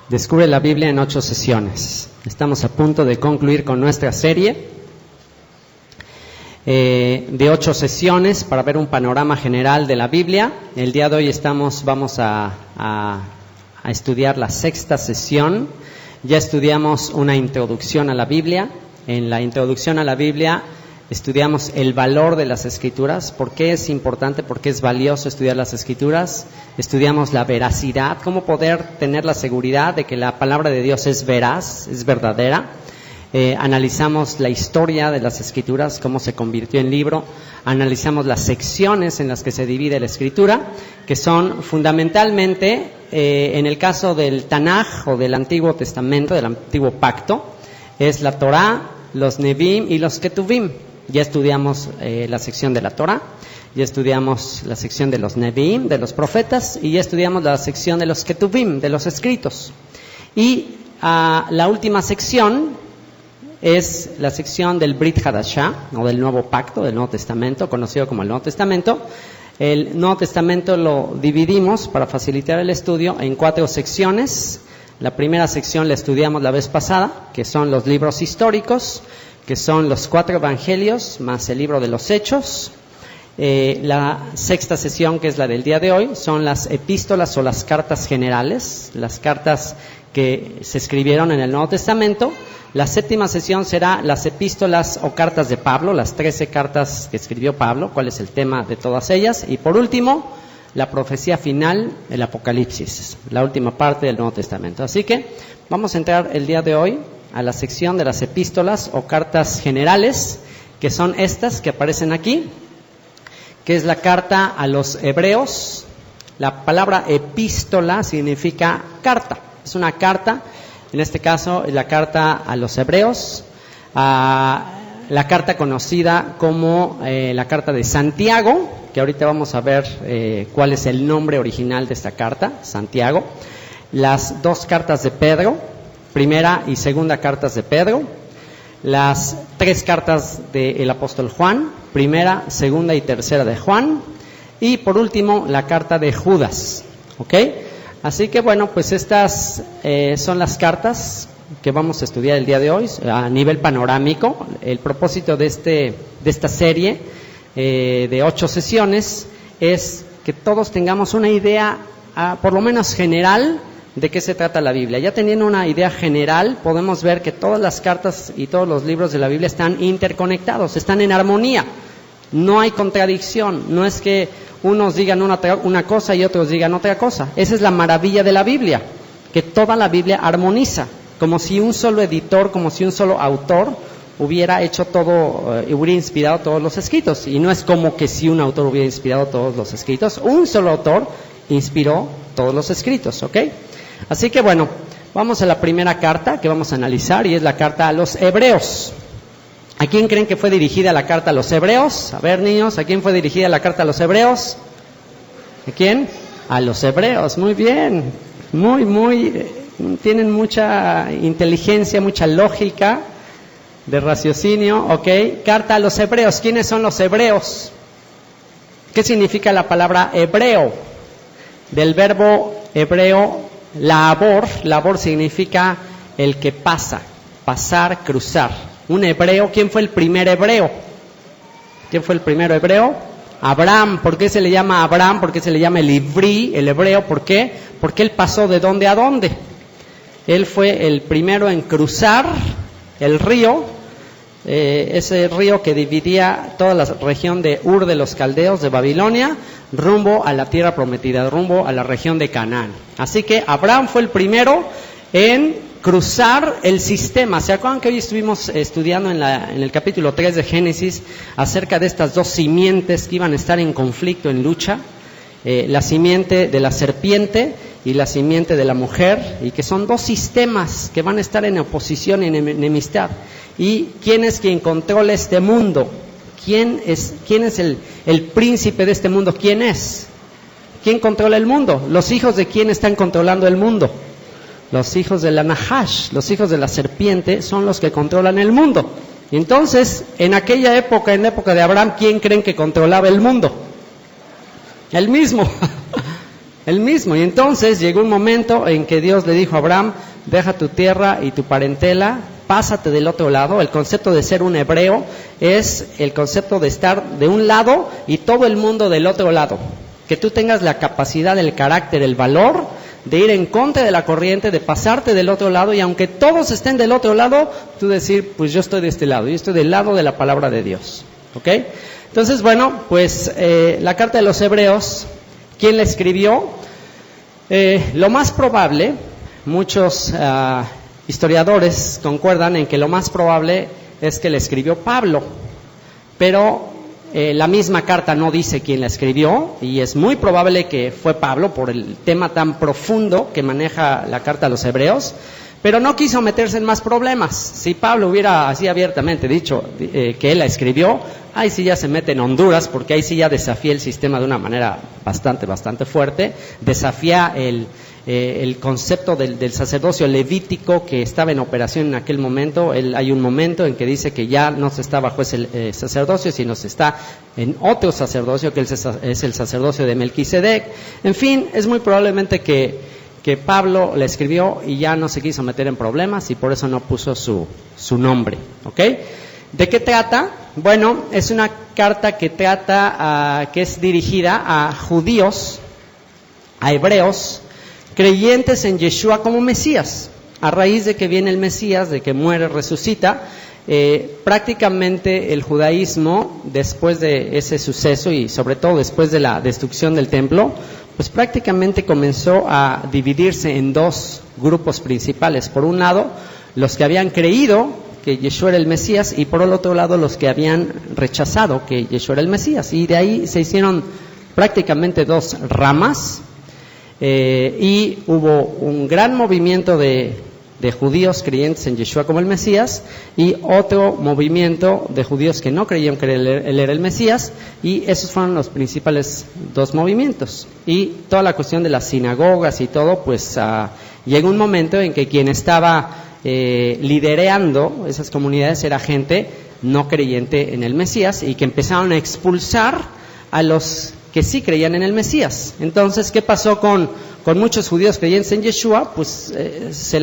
Descubre la Biblia en 8 sesiones. Estamos a punto de concluir con nuestra serie de 8 sesiones para ver un panorama general de la Biblia. El día de hoy vamos a estudiar la 6ª sesión. Ya estudiamos una introducción a la Biblia. En la introducción a la Biblia estudiamos el valor de las Escrituras, por qué es importante, por qué es valioso estudiar las Escrituras. Estudiamos la veracidad, cómo poder tener la seguridad de que la palabra de Dios es veraz, es verdadera. Analizamos la historia de las Escrituras, cómo se convirtió en libro. Analizamos las secciones en las que se divide la Escritura, que son fundamentalmente, en el caso del Tanaj o del Antiguo Testamento, del Antiguo Pacto, es la Torá, los Neviim y los Ketuvim. Ya estudiamos la sección de la Torá, ya estudiamos la sección de los Neviim, de los profetas, y ya estudiamos la sección de los Ketuvim, de los escritos. Y la última sección es la sección del Brit Hadashah, o del Nuevo Pacto, del Nuevo Testamento, conocido como el Nuevo Testamento. El Nuevo Testamento lo dividimos, para facilitar el estudio, en 4 secciones. La primera sección la estudiamos la vez pasada, que son los libros históricos, que son los 4 evangelios, más el libro de los Hechos. La 6ª sesión, que es la del día de hoy, son las epístolas o las cartas generales, las cartas que se escribieron en el Nuevo Testamento. La 7ª sesión será las epístolas o cartas de Pablo, las 13 cartas que escribió Pablo, cuál es el tema de todas ellas. Y por último, la profecía final, el Apocalipsis, la última parte del Nuevo Testamento. Así que vamos a entrar el día de hoy a la sección de las epístolas o cartas generales, que son estas que aparecen aquí, que es la carta a los hebreos. La palabra epístola significa carta, es una carta, en este caso es la carta a los hebreos, la carta conocida como la carta de Santiago, que ahorita vamos a ver cuál es el nombre original de esta carta, Santiago. Las 2 cartas de Pedro, primera y segunda cartas de Pedro. Las 3 cartas del apóstol Juan, primera, segunda y tercera de Juan. Y por último, la carta de Judas. ¿Ok? Así que bueno, pues estas son las cartas que vamos a estudiar el día de hoy a nivel panorámico. El propósito de esta serie de 8 sesiones es que todos tengamos una idea, por lo menos general, de qué se trata la Biblia. Ya teniendo una idea general, podemos ver que todas las cartas y todos los libros de la Biblia están interconectados, están en armonía. No hay contradicción, no es que unos digan una cosa y otros digan otra cosa. Esa es la maravilla de la Biblia, que toda la Biblia armoniza, como si un solo editor, como si un solo autor hubiera hecho todo, hubiera inspirado todos los escritos. Y no es como que si un autor hubiera inspirado todos los escritos, un solo autor inspiró todos los escritos, ¿ok? Así que bueno, vamos a la primera carta que vamos a analizar, y es la carta a los hebreos. ¿A quién creen que fue dirigida la carta a los hebreos? A ver, niños, ¿a quién fue dirigida la carta a los hebreos? ¿A quién? A los hebreos, muy bien. Tienen mucha inteligencia, mucha lógica de raciocinio, ¿ok? Carta a los hebreos. ¿Quiénes son los hebreos? ¿Qué significa la palabra hebreo? Del verbo hebreo, labor significa el que pasa, pasar, cruzar. Un hebreo, ¿quién fue el primer hebreo? ¿Quién fue el primero hebreo? Abraham. ¿Por qué se le llama Abraham? ¿Por qué se le llama el ivrí, el hebreo? ¿Por qué? Porque él pasó de dónde a dónde. Él fue el primero en cruzar el río, ese río que dividía toda la región de Ur de los Caldeos, de Babilonia, rumbo a la tierra prometida, rumbo a la región de Canaán. Así que Abraham fue el primero en cruzar el sistema. ¿Se acuerdan que hoy estuvimos estudiando en el capítulo 3 de Génesis acerca de estas 2 simientes que iban a estar en conflicto, en lucha? La simiente de la serpiente y la simiente de la mujer, y que son 2 sistemas que van a estar en oposición, en enemistad. ¿Y quién es quien controla este mundo? ¿Quién es el príncipe de este mundo? ¿Quién es? ¿Quién controla el mundo? ¿Los hijos de quién están controlando el mundo? Los hijos de la Nahash, los hijos de la serpiente, son los que controlan el mundo. Y entonces, en aquella época, en la época de Abraham, ¿quién creen que controlaba el mundo? El mismo. el mismo. Y entonces llegó un momento en que Dios le dijo a Abraham, deja tu tierra y tu parentela, pásate del otro lado. El concepto de ser un hebreo es el concepto de estar de un lado y todo el mundo del otro lado. Que tú tengas la capacidad, el carácter, el valor de ir en contra de la corriente, de pasarte del otro lado, y aunque todos estén del otro lado, tú decir, pues yo estoy de este lado, yo estoy del lado de la palabra de Dios. ¿Ok? Entonces, bueno, pues la carta de los Hebreos, ¿quién la escribió? Lo más probable, muchos historiadores concuerdan en que lo más probable es que la escribió Pablo, pero la misma carta no dice quién la escribió, y es muy probable que fue Pablo por el tema tan profundo que maneja la carta a los Hebreos, pero no quiso meterse en más problemas. Si Pablo hubiera así abiertamente dicho que él la escribió, ahí sí ya se mete en Honduras, porque ahí sí ya desafía el sistema de una manera bastante fuerte, desafía el concepto del sacerdocio levítico que estaba en operación en aquel momento. Hay un momento en que dice que ya no se está bajo ese sacerdocio, sino se está en otro sacerdocio, que es el sacerdocio de Melquisedec. En fin, es muy probablemente que Pablo la escribió y ya no se quiso meter en problemas, y por eso no puso su nombre. ¿Ok? ¿De qué trata? Bueno, es una carta que trata, que es dirigida a judíos, a hebreos, creyentes en Yeshua como Mesías. A raíz de que viene el Mesías, de que muere, resucita, prácticamente el judaísmo, después de ese suceso y sobre todo después de la destrucción del templo, pues prácticamente comenzó a dividirse en dos grupos principales. Por un lado, los que habían creído que Yeshua era el Mesías, y por el otro lado los que habían rechazado que Yeshua era el Mesías. Y de ahí se hicieron prácticamente dos ramas, y hubo un gran movimiento de judíos creyentes en Yeshua como el Mesías, y otro movimiento de judíos que no creían que él era el Mesías, y esos fueron los principales dos movimientos. Y toda la cuestión de las sinagogas y todo, pues llegó un momento en que quien estaba liderando esas comunidades era gente no creyente en el Mesías, y que empezaron a expulsar a los que sí creían en el Mesías. Entonces, ¿qué pasó con muchos judíos creyentes en Yeshua? Pues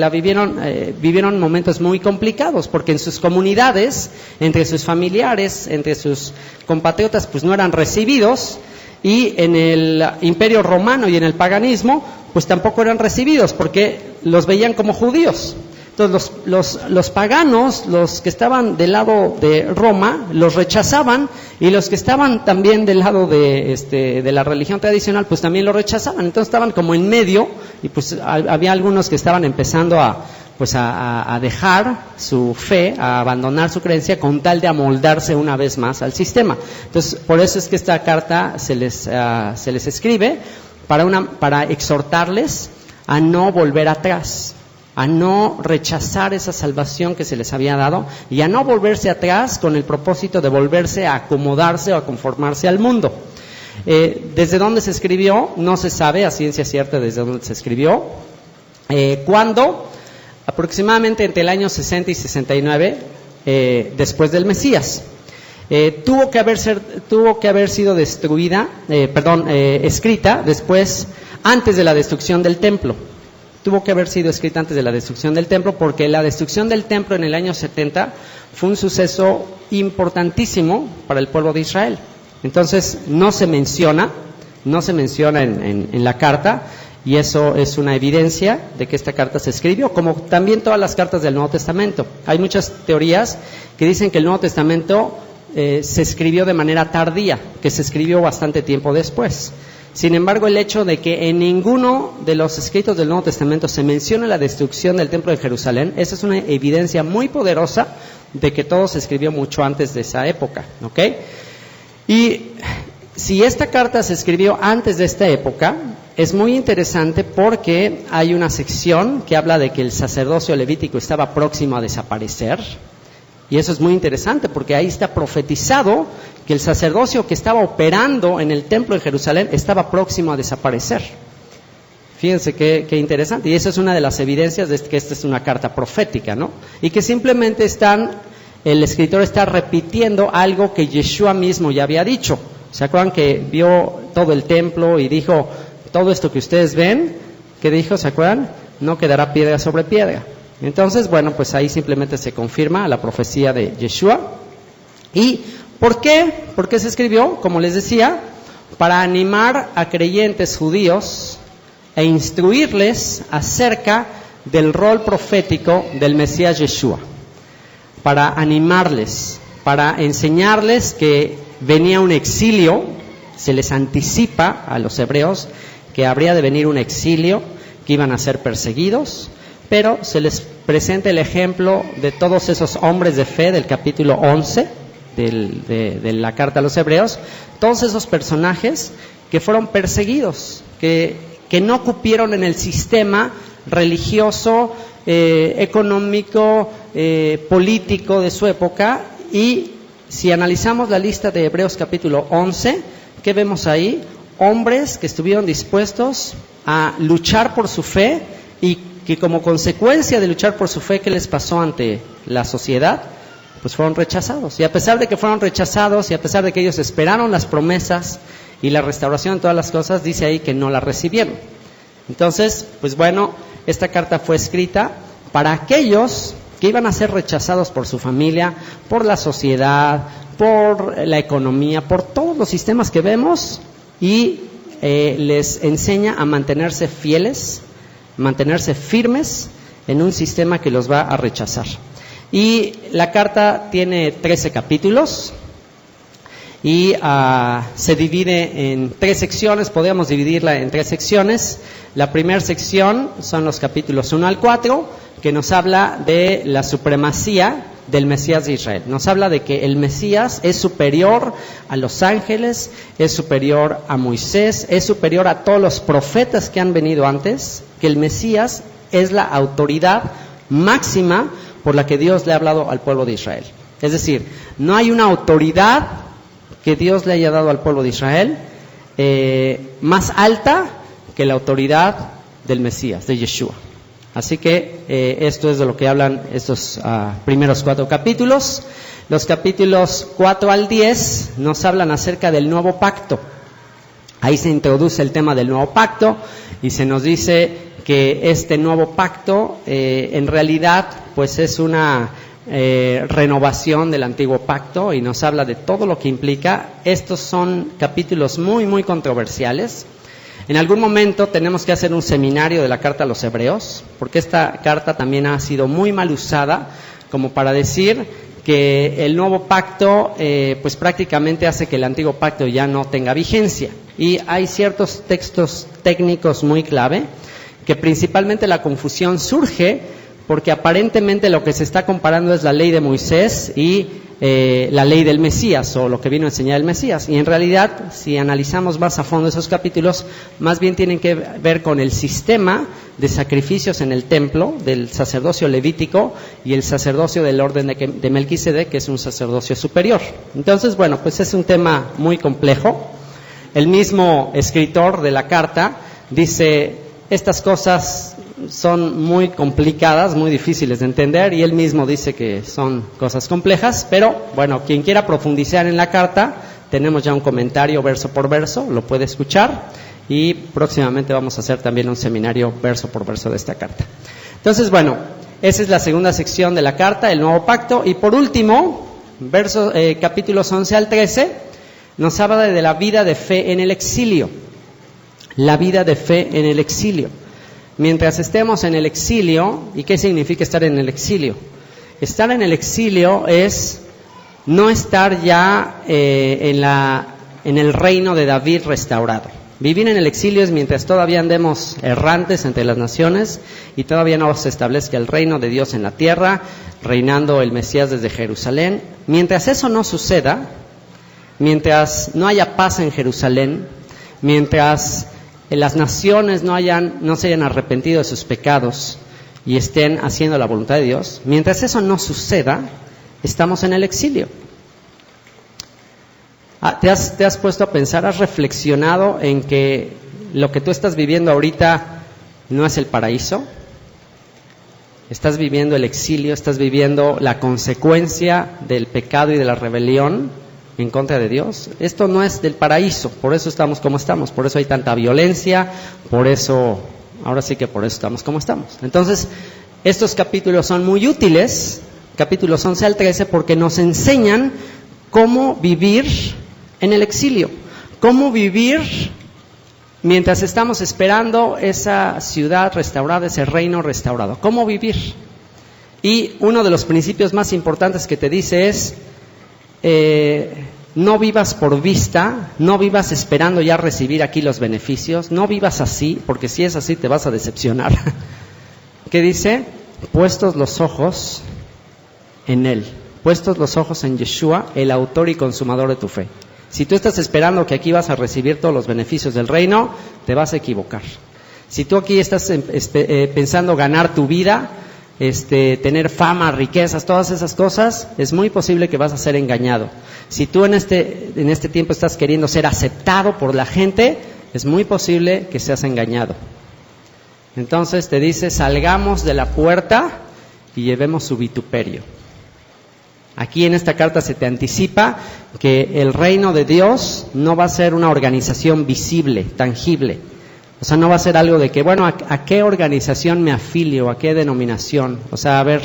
vivieron momentos muy complicados, porque en sus comunidades, entre sus familiares, entre sus compatriotas, pues no eran recibidos, y en el Imperio Romano y en el paganismo, pues tampoco eran recibidos, porque los veían como judíos. Entonces los paganos, los que estaban del lado de Roma, los rechazaban, y los que estaban también del lado de la religión tradicional, pues también lo rechazaban. Entonces estaban como en medio, y pues había algunos que estaban empezando a dejar su fe, a abandonar su creencia, con tal de amoldarse una vez más al sistema. Entonces, por eso es que esta carta se les escribe para exhortarles a no volver atrás, a no rechazar esa salvación que se les había dado, y a no volverse atrás con el propósito de volverse a acomodarse o a conformarse al mundo. ¿Desde dónde se escribió? No se sabe a ciencia cierta desde dónde se escribió. ¿Cuándo? Aproximadamente entre el año 60 y 69 después del Mesías. Tuvo que haber sido escrita después, antes de la destrucción del templo. Tuvo que haber sido escrita antes de la destrucción del templo, porque la destrucción del templo en el año 70 fue un suceso importantísimo para el pueblo de Israel. Entonces no se menciona en la carta, y eso es una evidencia de que esta carta se escribió, como también todas las cartas del Nuevo Testamento. Hay muchas teorías que dicen que el Nuevo Testamento se escribió de manera tardía, que se escribió bastante tiempo después. Sin embargo, el hecho de que en ninguno de los escritos del Nuevo Testamento se menciona la destrucción del Templo de Jerusalén, esa es una evidencia muy poderosa de que todo se escribió mucho antes de esa época, ¿ok? Y si esta carta se escribió antes de esta época, es muy interesante, porque hay una sección que habla de que el sacerdocio levítico estaba próximo a desaparecer. Y eso es muy interesante, porque ahí está profetizado que el sacerdocio que estaba operando en el templo de Jerusalén estaba próximo a desaparecer. Fíjense qué interesante. Y esa es una de las evidencias de que esta es una carta profética, ¿no? Y que simplemente el escritor está repitiendo algo que Yeshua mismo ya había dicho. ¿Se acuerdan que vio todo el templo y dijo, todo esto que ustedes ven, ¿qué dijo? ¿Se acuerdan? No quedará piedra sobre piedra. Entonces, bueno, pues ahí simplemente se confirma la profecía de Yeshua. ¿Y por qué? ¿Por qué se escribió? Como les decía, para animar a creyentes judíos e instruirles acerca del rol profético del Mesías Yeshua. Para animarles, para enseñarles que venía un exilio, se les anticipa a los hebreos que habría de venir un exilio, que iban a ser perseguidos, pero se les presenta el ejemplo de todos esos hombres de fe del capítulo 11 de la carta a los hebreos, todos esos personajes que fueron perseguidos, que no cupieron en el sistema religioso, económico, político de su época. Y si analizamos la lista de Hebreos capítulo 11, ¿qué vemos ahí? Hombres que estuvieron dispuestos a luchar por su fe y que como consecuencia de luchar por su fe, ¿qué les pasó ante la sociedad? Pues fueron rechazados. Y a pesar de que fueron rechazados y a pesar de que ellos esperaron las promesas y la restauración de todas las cosas, dice ahí que no la recibieron. Entonces, pues bueno, esta carta fue escrita para aquellos que iban a ser rechazados por su familia, por la sociedad, por la economía, por todos los sistemas que vemos, y les enseña a mantenerse fieles, mantenerse firmes en un sistema que los va a rechazar. Y la carta tiene 13 capítulos y se divide en 3 secciones, podríamos dividirla en 3 secciones. La primera sección son los capítulos 1 al 4, que nos habla de la supremacía del Mesías de Israel. Nos habla de que el Mesías es superior a los ángeles, es superior a Moisés, es superior a todos los profetas que han venido antes, que el Mesías es la autoridad máxima por la que Dios le ha hablado al pueblo de Israel. Es decir, no hay una autoridad que Dios le haya dado al pueblo de Israel más alta que la autoridad del Mesías, de Yeshua. Así que esto es de lo que hablan estos primeros 4 capítulos. Los capítulos 4 al 10 nos hablan acerca del nuevo pacto. Ahí se introduce el tema del nuevo pacto y se nos dice que este nuevo pacto en realidad pues es una renovación del antiguo pacto y nos habla de todo lo que implica. Estos son capítulos muy, muy controversiales. En algún momento tenemos que hacer un seminario de la carta a los hebreos, porque esta carta también ha sido muy mal usada como para decir que el nuevo pacto pues prácticamente hace que el antiguo pacto ya no tenga vigencia. Y hay ciertos textos técnicos muy clave que principalmente la confusión surge porque aparentemente lo que se está comparando es la ley de Moisés y la ley del Mesías, o lo que vino a enseñar el Mesías. Y en realidad, si analizamos más a fondo esos capítulos, más bien tienen que ver con el sistema de sacrificios en el templo, del sacerdocio levítico y el sacerdocio del orden de Melquisedec, que es un sacerdocio superior. Entonces, bueno, pues es un tema muy complejo. El mismo escritor de la carta dice, estas cosas son muy complicadas, muy difíciles de entender, y él mismo dice que son cosas complejas, pero bueno, quien quiera profundizar en la carta, tenemos ya un comentario verso por verso, lo puede escuchar, y próximamente vamos a hacer también un seminario verso por verso de esta carta. Entonces, bueno, esa es la segunda sección de la carta, el nuevo pacto, y por último, capítulos 11 al 13, nos habla de la vida de fe en el exilio, la vida de fe en el exilio. Mientras estemos en el exilio, ¿y qué significa estar en el exilio? Estar en el exilio es no estar ya en el reino de David restaurado. Vivir en el exilio es mientras todavía andemos errantes entre las naciones y todavía no se establezca el reino de Dios en la tierra, reinando el Mesías desde Jerusalén. Mientras eso no suceda, mientras no haya paz en Jerusalén, mientras las naciones no se hayan arrepentido de sus pecados y estén haciendo la voluntad de Dios, mientras eso no suceda, estamos en el exilio. ¿Te has puesto a pensar, has reflexionado en que lo que tú estás viviendo ahorita no es el paraíso? Estás viviendo el exilio, estás viviendo la consecuencia del pecado y de la rebelión en contra de Dios. Esto no es del paraíso, por eso estamos como estamos, por eso hay tanta violencia, por eso estamos como estamos. Entonces, estos capítulos son muy útiles, capítulos 11 al 13, porque nos enseñan cómo vivir en el exilio, cómo vivir mientras estamos esperando esa ciudad restaurada, ese reino restaurado, cómo vivir. Y uno de los principios más importantes que te dice es, no vivas por vista, no vivas esperando ya recibir aquí los beneficios, no vivas así, porque si es así te vas a decepcionar. ¿Qué dice? Puestos los ojos en Él, puestos los ojos en Yeshua, el autor y consumador de tu fe. Si tú estás esperando que aquí vas a recibir todos los beneficios del reino, te vas a equivocar. Si tú aquí estás pensando ganar tu vida, tener fama, riquezas, todas esas cosas, es muy posible que vas a ser engañado. Si tú en este tiempo estás queriendo ser aceptado por la gente, es muy posible que seas engañado. Entonces te dice, salgamos de la puerta y llevemos su vituperio. Aquí en esta carta se te anticipa que el reino de Dios no va a ser una organización visible, tangible. O sea, no va a ser algo de que, bueno, ¿a qué organización me afilio? ¿A qué denominación? O sea, a ver,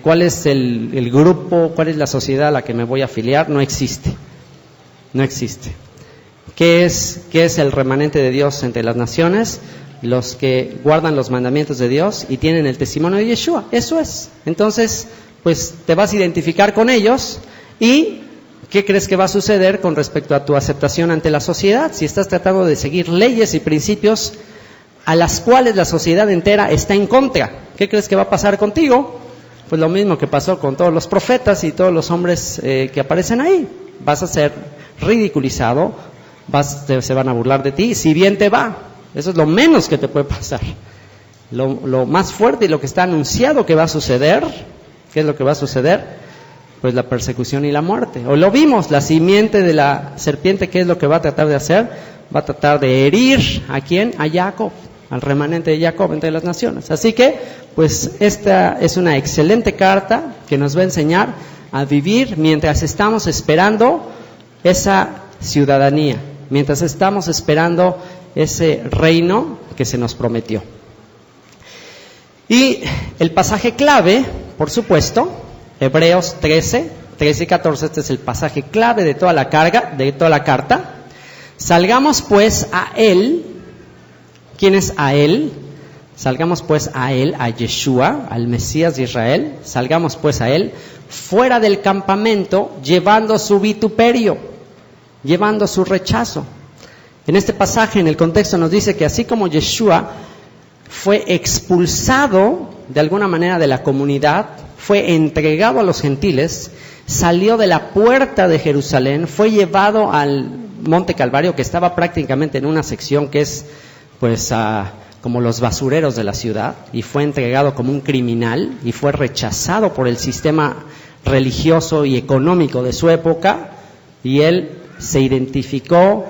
¿cuál es el grupo? ¿Cuál es la sociedad a la que me voy a afiliar? No existe. No existe. ¿Qué es el remanente de Dios entre las naciones? Los que guardan los mandamientos de Dios y tienen el testimonio de Yeshua. Eso es. Entonces, pues te vas a identificar con ellos. ¿Y qué crees que va a suceder con respecto a tu aceptación ante la sociedad? Si estás tratando de seguir leyes y principios a las cuales la sociedad entera está en contra, ¿qué crees que va a pasar contigo? Pues lo mismo que pasó con todos los profetas y todos los hombres que aparecen ahí. Vas a ser ridiculizado, se van a burlar de ti, si bien te va. Eso es lo menos que te puede pasar. Lo más fuerte y lo que está anunciado que va a suceder, ¿qué es lo que va a suceder? Pues la persecución y la muerte. O lo vimos, la simiente de la serpiente, ¿qué es lo que va a tratar de hacer? Va a tratar de herir, ¿a quién? A Jacob, al remanente de Jacob entre las naciones. Así que, pues esta es una excelente carta que nos va a enseñar a vivir mientras estamos esperando esa ciudadanía, mientras estamos esperando ese reino que se nos prometió. Y el pasaje clave, por supuesto, Hebreos 13 y 14, este es el pasaje clave de toda la carta. Salgamos pues a Él. ¿Quién es a Él? Salgamos pues a Él, a Yeshua, al Mesías de Israel. Salgamos pues a Él, fuera del campamento, llevando su vituperio, llevando su rechazo. En este pasaje, en el contexto, nos dice que así como Yeshua fue expulsado de alguna manera de la comunidad, fue entregado a los gentiles, salió de la puerta de Jerusalén, fue llevado al Monte Calvario, que estaba prácticamente en una sección que es pues como los basureros de la ciudad, y fue entregado como un criminal y fue rechazado por el sistema religioso y económico de su época, y él se identificó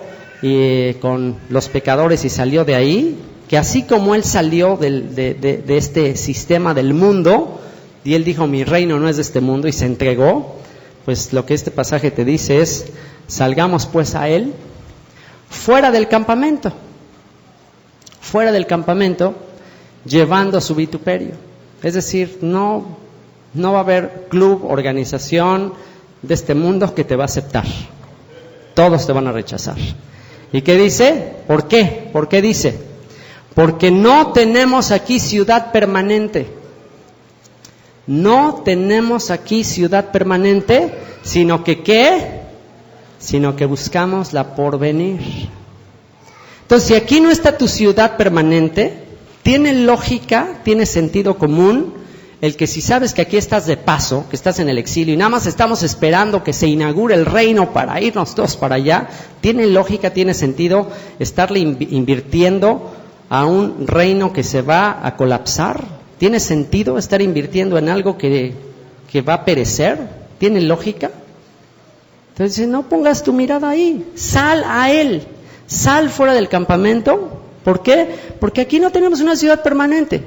con los pecadores y salió de ahí, que así como él salió de este sistema del mundo, y él dijo, mi reino no es de este mundo, y se entregó, pues lo que este pasaje te dice es, salgamos pues a Él, fuera del campamento, llevando su vituperio. Es decir, no va a haber club, organización de este mundo que te va a aceptar. Todos te van a rechazar. ¿Y qué dice? ¿Por qué? ¿Por qué dice? Porque no tenemos aquí ciudad permanente. No tenemos aquí ciudad permanente, sino que ¿qué? Sino que buscamos la porvenir. Entonces, si aquí no está tu ciudad permanente, tiene lógica, tiene sentido común, el que si sabes que aquí estás de paso, que estás en el exilio y nada más estamos esperando que se inaugure el reino para irnos todos para allá, tiene lógica, tiene sentido estarle invirtiendo a un reino que se va a colapsar. ¿Tiene sentido estar invirtiendo en algo que va a perecer? ¿Tiene lógica? Entonces, no pongas tu mirada ahí, sal a Él, sal fuera del campamento. ¿Por qué? Porque aquí no tenemos una ciudad permanente.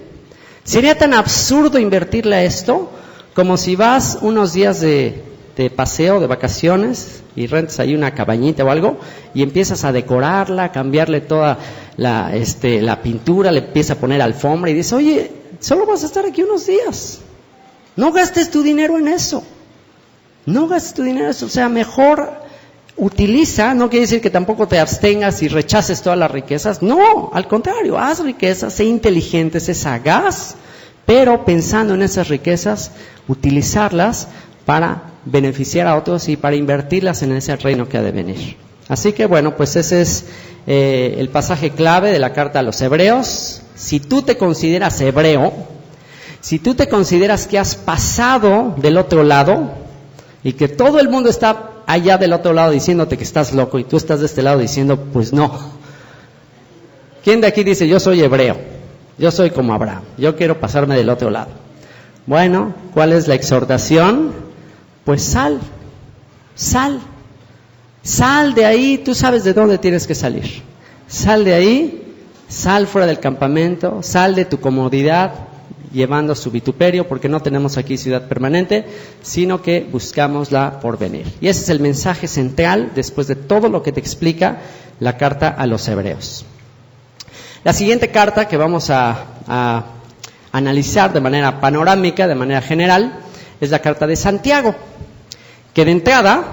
Sería tan absurdo invertirle a esto como si vas unos días de de paseo, de vacaciones, y rentas ahí una cabañita o algo, y empiezas a decorarla, cambiarle toda la pintura, le empiezas a poner alfombra, y dices, oye, solo vas a estar aquí unos días. No gastes tu dinero en eso. No gastes tu dinero en eso. O sea, mejor utiliza, no quiere decir que tampoco te abstengas y rechaces todas las riquezas. No, al contrario, haz riquezas, sé inteligente, sé sagaz, pero pensando en esas riquezas, utilizarlas para beneficiar a otros y para invertirlas en ese reino que ha de venir. Así que bueno, pues ese es el pasaje clave de la carta a los hebreos. Si tú te consideras hebreo, si tú te consideras que has pasado del otro lado y que todo el mundo está allá del otro lado diciéndote que estás loco y tú estás de este lado diciendo, pues no. ¿Quién de aquí dice, yo soy hebreo, yo soy como Abraham, yo quiero pasarme del otro lado? Bueno, ¿cuál es la exhortación? Pues sal de ahí, tú sabes de dónde tienes que salir. Sal de ahí, sal fuera del campamento, sal de tu comodidad, llevando su vituperio, porque no tenemos aquí ciudad permanente, sino que buscamos la porvenir. Y ese es el mensaje central, después de todo lo que te explica la carta a los hebreos. La siguiente carta que vamos a analizar de manera panorámica, de manera general, es la carta de Santiago, que de entrada,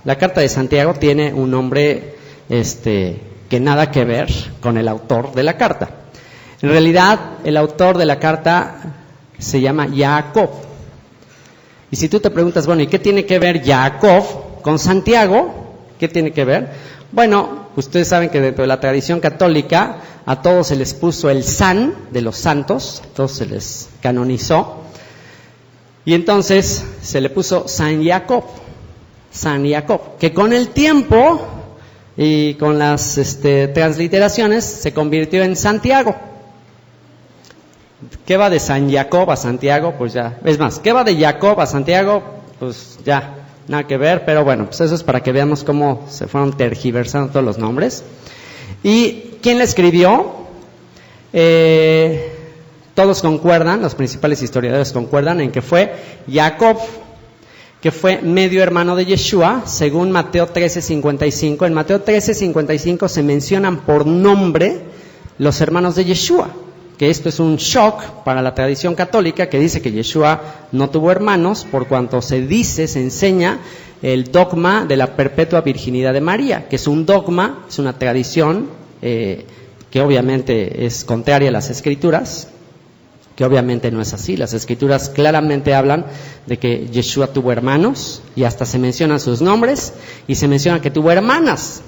la carta de Santiago tiene un nombre que nada que ver con el autor de la carta. En realidad, el autor de la carta se llama Jacob. Y si tú te preguntas, bueno, ¿y qué tiene que ver Jacob con Santiago? ¿Qué tiene que ver? Bueno, ustedes saben que dentro de la tradición católica a todos se les puso el san de los santos, a todos se les canonizó. Y entonces se le puso San Jacob, que con el tiempo y con las transliteraciones se convirtió en Santiago. ¿Qué va de San Jacob a Santiago? Pues ya, es más, ¿qué va de Jacob a Santiago? Pues ya, nada que ver, pero bueno, pues eso es para que veamos cómo se fueron tergiversando todos los nombres. ¿Y quién le escribió? Todos concuerdan, los principales historiadores concuerdan en que fue Jacob, que fue medio hermano de Yeshua, según Mateo 13:55. En Mateo 13:55 se mencionan por nombre los hermanos de Yeshua, que esto es un shock para la tradición católica, que dice que Yeshua no tuvo hermanos, por cuanto se enseña el dogma de la perpetua virginidad de María, que es un dogma, es una tradición que obviamente es contraria a las Escrituras, que obviamente no es así. Las Escrituras claramente hablan de que Yeshua tuvo hermanos, y hasta se mencionan sus nombres, y se menciona que tuvo hermanas,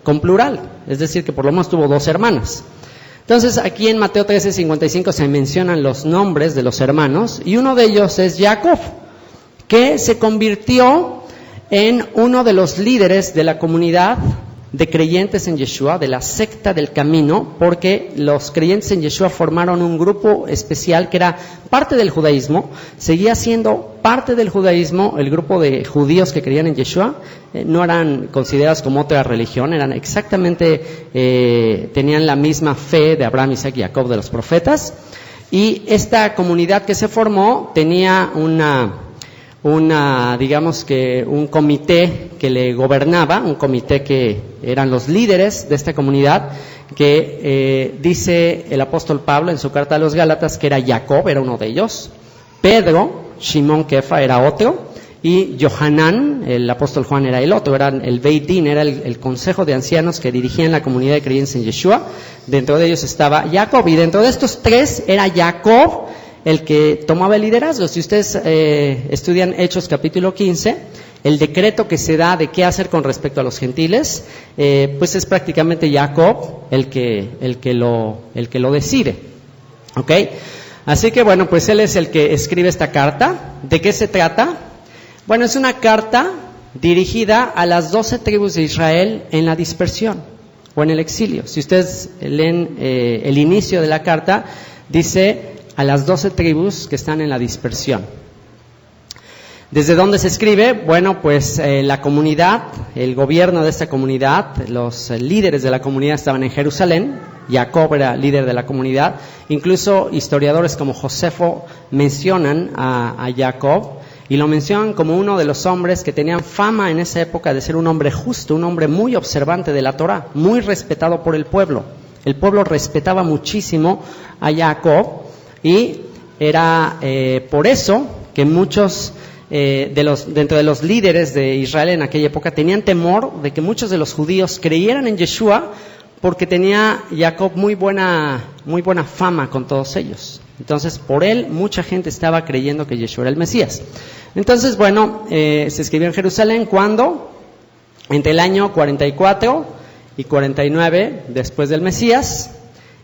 con plural, es decir, que por lo menos tuvo 2 hermanas. Entonces, aquí en Mateo 13:55 se mencionan los nombres de los hermanos, y uno de ellos es Jacob, que se convirtió en uno de los líderes de la comunidad de creyentes en Yeshua, de la secta del camino, porque los creyentes en Yeshua formaron un grupo especial que era parte del judaísmo, seguía siendo parte del judaísmo. El grupo de judíos que creían en Yeshua no eran considerados como otra religión, eran exactamente, tenían la misma fe de Abraham, Isaac y Jacob, de los profetas, y esta comunidad que se formó tenía digamos que un comité que le gobernaba, un comité que eran los líderes de esta comunidad, que dice el apóstol Pablo en su carta a los Gálatas que era Jacob, era uno de ellos, Pedro, Shimón Kefa era otro, y Yohanan, el apóstol Juan, era el otro. Eran el Beit Din, era el consejo de ancianos que dirigían la comunidad de creyentes en Yeshua. Dentro de ellos estaba Jacob, y dentro de estos 3 era Jacob el que tomaba el liderazgo. Si ustedes estudian Hechos capítulo 15, el decreto que se da de qué hacer con respecto a los gentiles, pues es prácticamente Jacob el que lo decide, ¿ok? Así que bueno, pues él es el que escribe esta carta. ¿De qué se trata? Bueno, es una carta dirigida a las 12 tribus de Israel en la dispersión o en el exilio. Si ustedes leen el inicio de la carta, dice a las 12 tribus que están en la dispersión. ¿Desde dónde se escribe? Bueno, pues la comunidad, el gobierno de esta comunidad, los líderes de la comunidad estaban en Jerusalén. Jacob era líder de la comunidad. Incluso historiadores como Josefo mencionan a Jacob y lo mencionan como uno de los hombres que tenían fama en esa época de ser un hombre justo, un hombre muy observante de la Torá, muy respetado por el pueblo. El pueblo respetaba muchísimo a Jacob y era por eso que muchos dentro de los líderes de Israel en aquella época tenían temor de que muchos de los judíos creyeran en Yeshua, porque tenía Jacob muy buena fama con todos ellos. Entonces, por él, mucha gente estaba creyendo que Yeshua era el Mesías. Entonces, bueno, se escribió en Jerusalén cuando, entre el año 44 y 49 después del Mesías.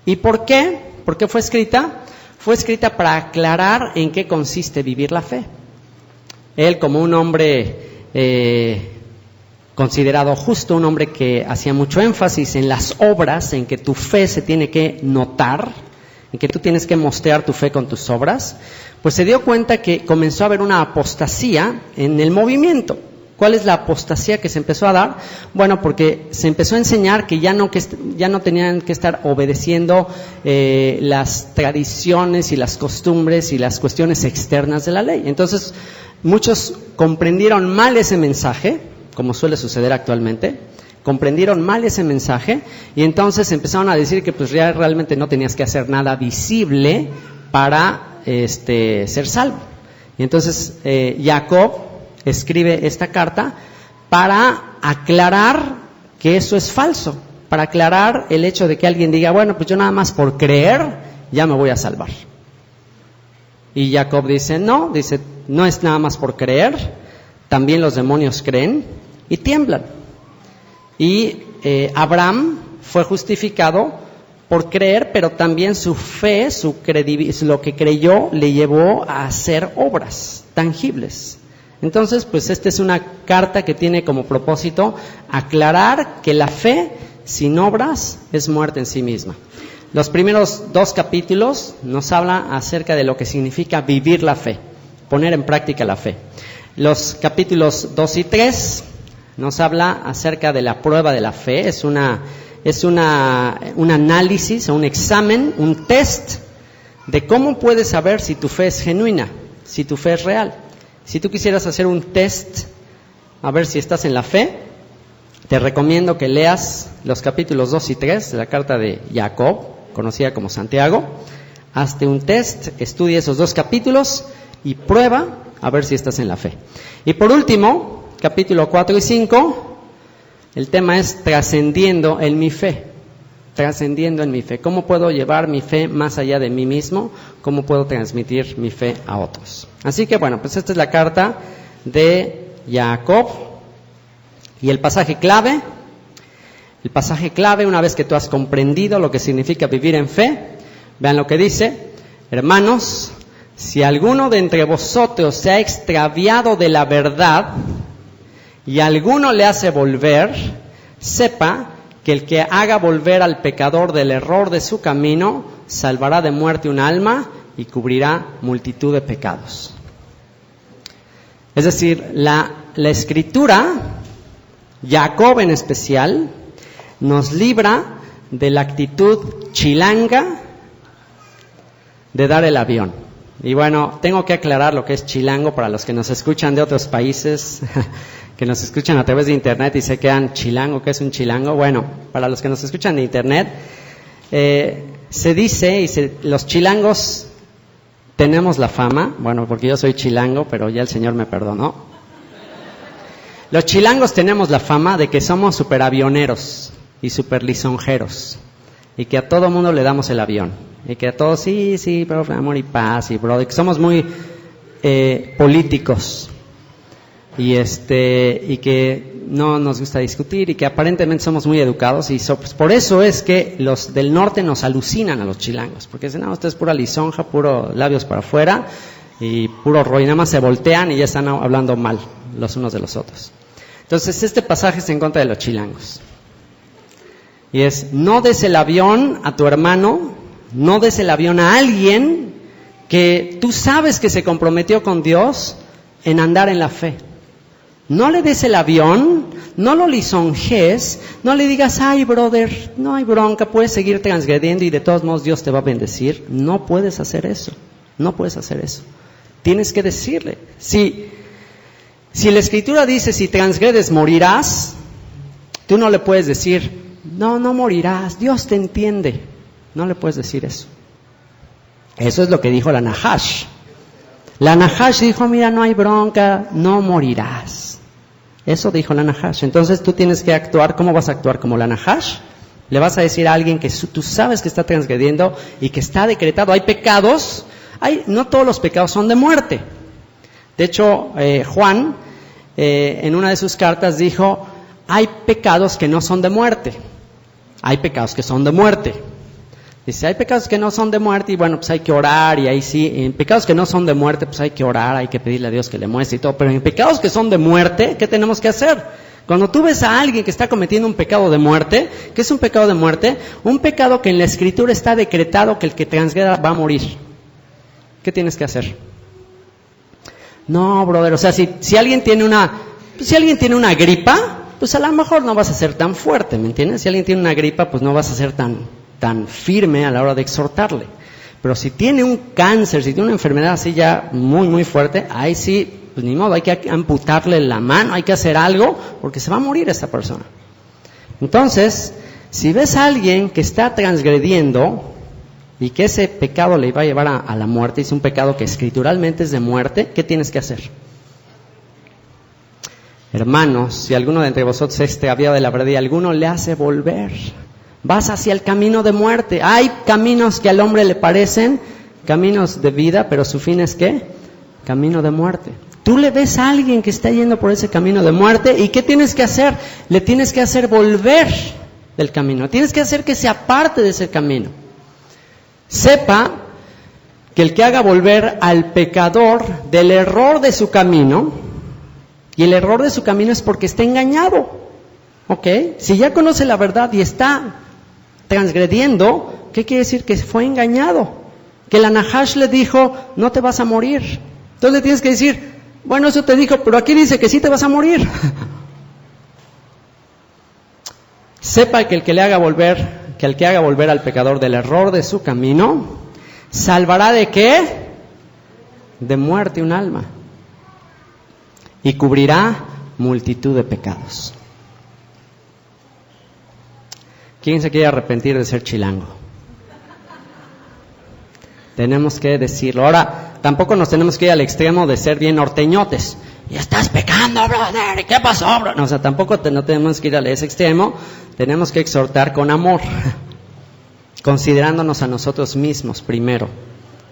¿Y por qué? ¿Por qué fue escrita? Fue escrita para aclarar en qué consiste vivir la fe. Él, como un hombre considerado justo, un hombre que hacía mucho énfasis en las obras, en que tu fe se tiene que notar, en que tú tienes que mostrar tu fe con tus obras, pues se dio cuenta que comenzó a haber una apostasía en el movimiento. ¿Cuál es la apostasía que se empezó a dar? Bueno, porque se empezó a enseñar que ya no tenían que estar obedeciendo las tradiciones y las costumbres y las cuestiones externas de la ley. Entonces, muchos comprendieron mal ese mensaje, como suele suceder actualmente, comprendieron mal ese mensaje y entonces empezaron a decir que pues realmente no tenías que hacer nada visible para ser salvo. Y entonces Jacob escribe esta carta para aclarar que eso es falso, para aclarar el hecho de que alguien diga, bueno, pues yo nada más por creer ya me voy a salvar. Y Jacob dice, no es nada más por creer, también los demonios creen y tiemblan. Y Abraham fue justificado por creer, pero también su fe, lo que creyó, le llevó a hacer obras tangibles. Entonces, pues esta es una carta que tiene como propósito aclarar que la fe sin obras es muerte en sí misma. Los primeros 2 capítulos nos habla acerca de lo que significa vivir la fe, poner en práctica la fe. Los capítulos 2 y 3 nos habla acerca de la prueba de la fe. Es un análisis, un examen, un test de cómo puedes saber si tu fe es genuina, si tu fe es real. Si tú quisieras hacer un test a ver si estás en la fe, te recomiendo que leas los capítulos 2 y 3 de la carta de Jacob, conocida como Santiago. Hazte un test, estudia esos 2 capítulos y prueba a ver si estás en la fe. Y por último, capítulo 4 y 5, el tema es trascendiendo en mi fe. Trascendiendo en mi fe. ¿Cómo puedo llevar mi fe más allá de mí mismo? ¿Cómo puedo transmitir mi fe a otros? Así que bueno, pues esta es la carta de Jacob. Y el pasaje clave, una vez que tú has comprendido lo que significa vivir en fe, vean lo que dice: hermanos, si alguno de entre vosotros se ha extraviado de la verdad y alguno le hace volver, sepa que el que haga volver al pecador del error de su camino, salvará de muerte un alma y cubrirá multitud de pecados. Es decir, la Escritura, Jacob en especial, nos libra de la actitud chilanga de dar el avión. Y bueno, tengo que aclarar lo que es chilango para los que nos escuchan de otros países, que nos escuchan a través de internet y se quedan chilango. ¿Qué es un chilango? Bueno, para los que nos escuchan de internet, se dice, los chilangos tenemos la fama, bueno, porque yo soy chilango, pero ya el Señor me perdonó. Los chilangos tenemos la fama de que somos superavioneros y superlisonjeros, y que a todo mundo le damos el avión, y que a todos, sí, pero amor y paz, y bro, y que somos muy políticos, y que no nos gusta discutir, y que aparentemente somos muy educados, y pues por eso es que los del norte nos alucinan a los chilangos, porque dicen, no, esto es pura lisonja, puro labios para afuera, y puro rollo, y nada más se voltean y ya están hablando mal los unos de los otros. Entonces este pasaje es en contra de los chilangos, y es: no des el avión a tu hermano, no des el avión a alguien que tú sabes que se comprometió con Dios en andar en la fe. No le des el avión, no lo lisonjes, no le digas, ay brother, no hay bronca, puedes seguir transgrediendo y de todos modos Dios te va a bendecir. No puedes hacer eso, no puedes hacer eso. Tienes que decirle. Si la Escritura dice, si transgredes morirás, tú no le puedes decir, no morirás, Dios te entiende. No le puedes decir eso. Eso es lo que dijo la Nahash. La Nahash dijo, mira, no hay bronca, no morirás. Eso dijo la Nahash. Entonces tú tienes que actuar. ¿Cómo vas a actuar? ¿Como la Nahash? Le vas a decir a alguien que tú sabes que está transgrediendo y que está decretado. Hay pecados, no todos los pecados son de muerte. De hecho, Juan, en una de sus cartas dijo, hay pecados que no son de muerte. Hay pecados que son de muerte. Dice, hay pecados que no son de muerte y bueno, pues hay que orar y ahí sí. En pecados que no son de muerte, pues hay que orar, hay que pedirle a Dios que le muestre y todo. Pero en pecados que son de muerte, ¿qué tenemos que hacer? Cuando tú ves a alguien que está cometiendo un pecado de muerte, ¿qué es un pecado de muerte? Un pecado que en la Escritura está decretado que el que transgreda va a morir. ¿Qué tienes que hacer? No, brother, o sea, si alguien tiene una gripa, pues a lo mejor no vas a ser tan fuerte, ¿me entiendes? Si alguien tiene una gripa, pues no vas a ser tan firme a la hora de exhortarle. Pero si tiene un cáncer, si tiene una enfermedad así ya muy, muy fuerte, ahí sí, pues ni modo, hay que amputarle la mano, hay que hacer algo, porque se va a morir esa persona. Entonces, si ves a alguien que está transgrediendo y que ese pecado le va a llevar a la muerte, es un pecado que escrituralmente es de muerte, ¿qué tienes que hacer? Hermanos, si alguno de entre vosotros se extraviado de la verdad y alguno le hace volver, vas hacia el camino de muerte. Hay caminos que al hombre le parecen caminos de vida, pero su fin es ¿qué? Camino de muerte. Tú le ves a alguien que está yendo por ese camino de muerte y ¿qué tienes que hacer? Le tienes que hacer volver del camino. Tienes que hacer que se aparte de ese camino. Sepa que el que haga volver al pecador del error de su camino, y el error de su camino es porque está engañado. ¿Ok? Si ya conoce la verdad y está transgrediendo, ¿qué quiere decir? Que fue engañado. Que la Nahash le dijo, no te vas a morir. Entonces le tienes que decir, bueno, eso te dijo, pero aquí dice que sí te vas a morir. Sepa que el que haga volver al pecador del error de su camino, salvará ¿de qué? De muerte un alma. Y cubrirá multitud de pecados. ¿Quién se quiere arrepentir de ser chilango? Tenemos que decirlo. Ahora, tampoco nos tenemos que ir al extremo de ser bien norteñotes. Y estás pecando, brother. ¿Y qué pasó, brother? No, o sea, tampoco no tenemos que ir a ese extremo. Tenemos que exhortar con amor, considerándonos a nosotros mismos primero.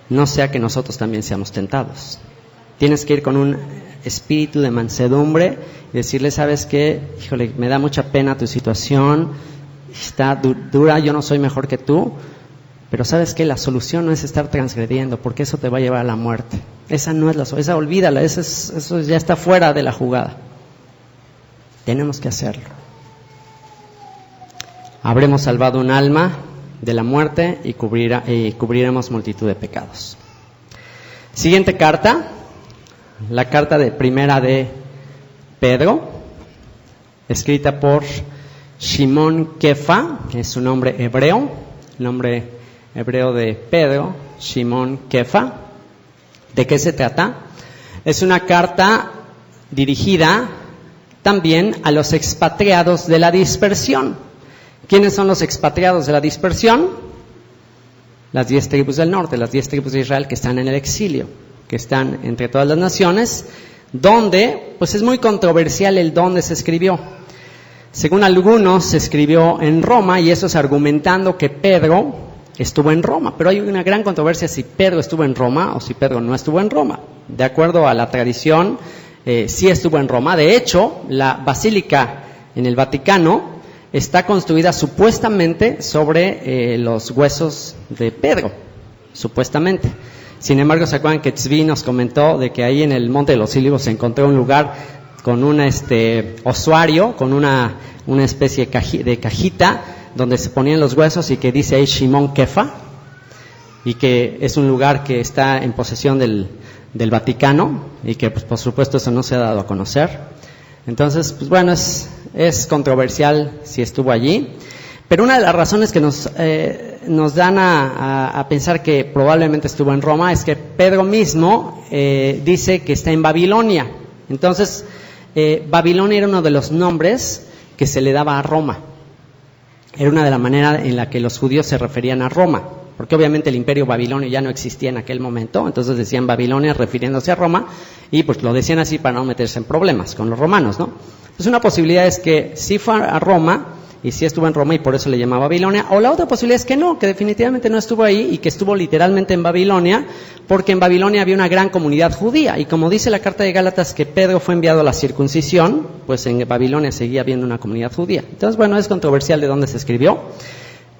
No sea que nosotros también seamos tentados. Tienes que ir con un espíritu de mansedumbre y decirle, ¿sabes qué? Híjole, me da mucha pena tu situación. Está dura, yo no soy mejor que tú. Pero ¿sabes qué? La solución no es estar transgrediendo, porque eso te va a llevar a la muerte. Esa no es la solución, esa olvídala, eso ya está fuera de la jugada. Tenemos que hacerlo. Habremos salvado un alma de la muerte y cubriremos multitud de pecados. Siguiente carta, la carta de primera de Pedro, escrita por Shimon Kefa, que es su nombre hebreo, el nombre hebreo de Pedro, Shimon Kefa. ¿De qué se trata? Es una carta dirigida también a los expatriados de la dispersión. ¿Quiénes son los expatriados de la dispersión? Las 10 tribus del norte, las 10 tribus de Israel que están en el exilio, que están entre todas las naciones, donde pues es muy controversial el dónde se escribió. Según algunos se escribió en Roma, y eso es argumentando que Pedro estuvo en Roma, pero hay una gran controversia si Pedro estuvo en Roma o si Pedro no estuvo en Roma. De acuerdo a la tradición, sí estuvo en Roma. De hecho, la basílica en el Vaticano está construida supuestamente sobre los huesos de Pedro, supuestamente. Sin embargo, ¿se acuerdan que Tzvi nos comentó de que ahí en el Monte de los Olivos se encontró un lugar con un osuario, con una especie de cajita donde se ponían los huesos y que dice ahí Shimon Kefa, y que es un lugar que está en posesión del Vaticano y que pues por supuesto eso no se ha dado a conocer. Entonces, pues bueno, es controversial si estuvo allí, Pero una de las razones que nos dan a pensar que probablemente estuvo en Roma es que Pedro mismo dice que está en Babilonia. Entonces, Babilonia era uno de los nombres que se le daba a Roma. Era una de las maneras en la que los judíos se referían a Roma, porque obviamente el imperio babilonio ya no existía en aquel momento, entonces decían Babilonia refiriéndose a Roma, y pues lo decían así para no meterse en problemas con los romanos, ¿no? Entonces una posibilidad es que sí fue a Roma, y sí estuvo en Roma y por eso le llamaba Babilonia, o la otra posibilidad es que no, que definitivamente no estuvo ahí y que estuvo literalmente en Babilonia, porque en Babilonia había una gran comunidad judía, y como dice la carta de Gálatas que Pedro fue enviado a la circuncisión, pues en Babilonia seguía habiendo una comunidad judía. Entonces, bueno, es controversial de dónde se escribió,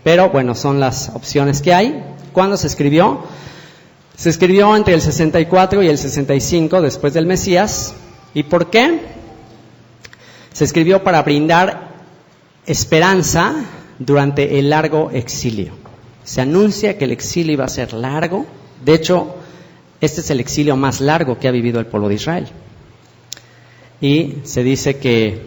pero bueno, son las opciones que hay. ¿Cuándo se escribió? Se escribió entre el 64 y el 65 después del Mesías. ¿Y por qué? Se escribió para brindar esperanza durante el largo exilio. Se anuncia que el exilio iba a ser largo. De hecho, este es el exilio más largo que ha vivido el pueblo de Israel. Y se dice que,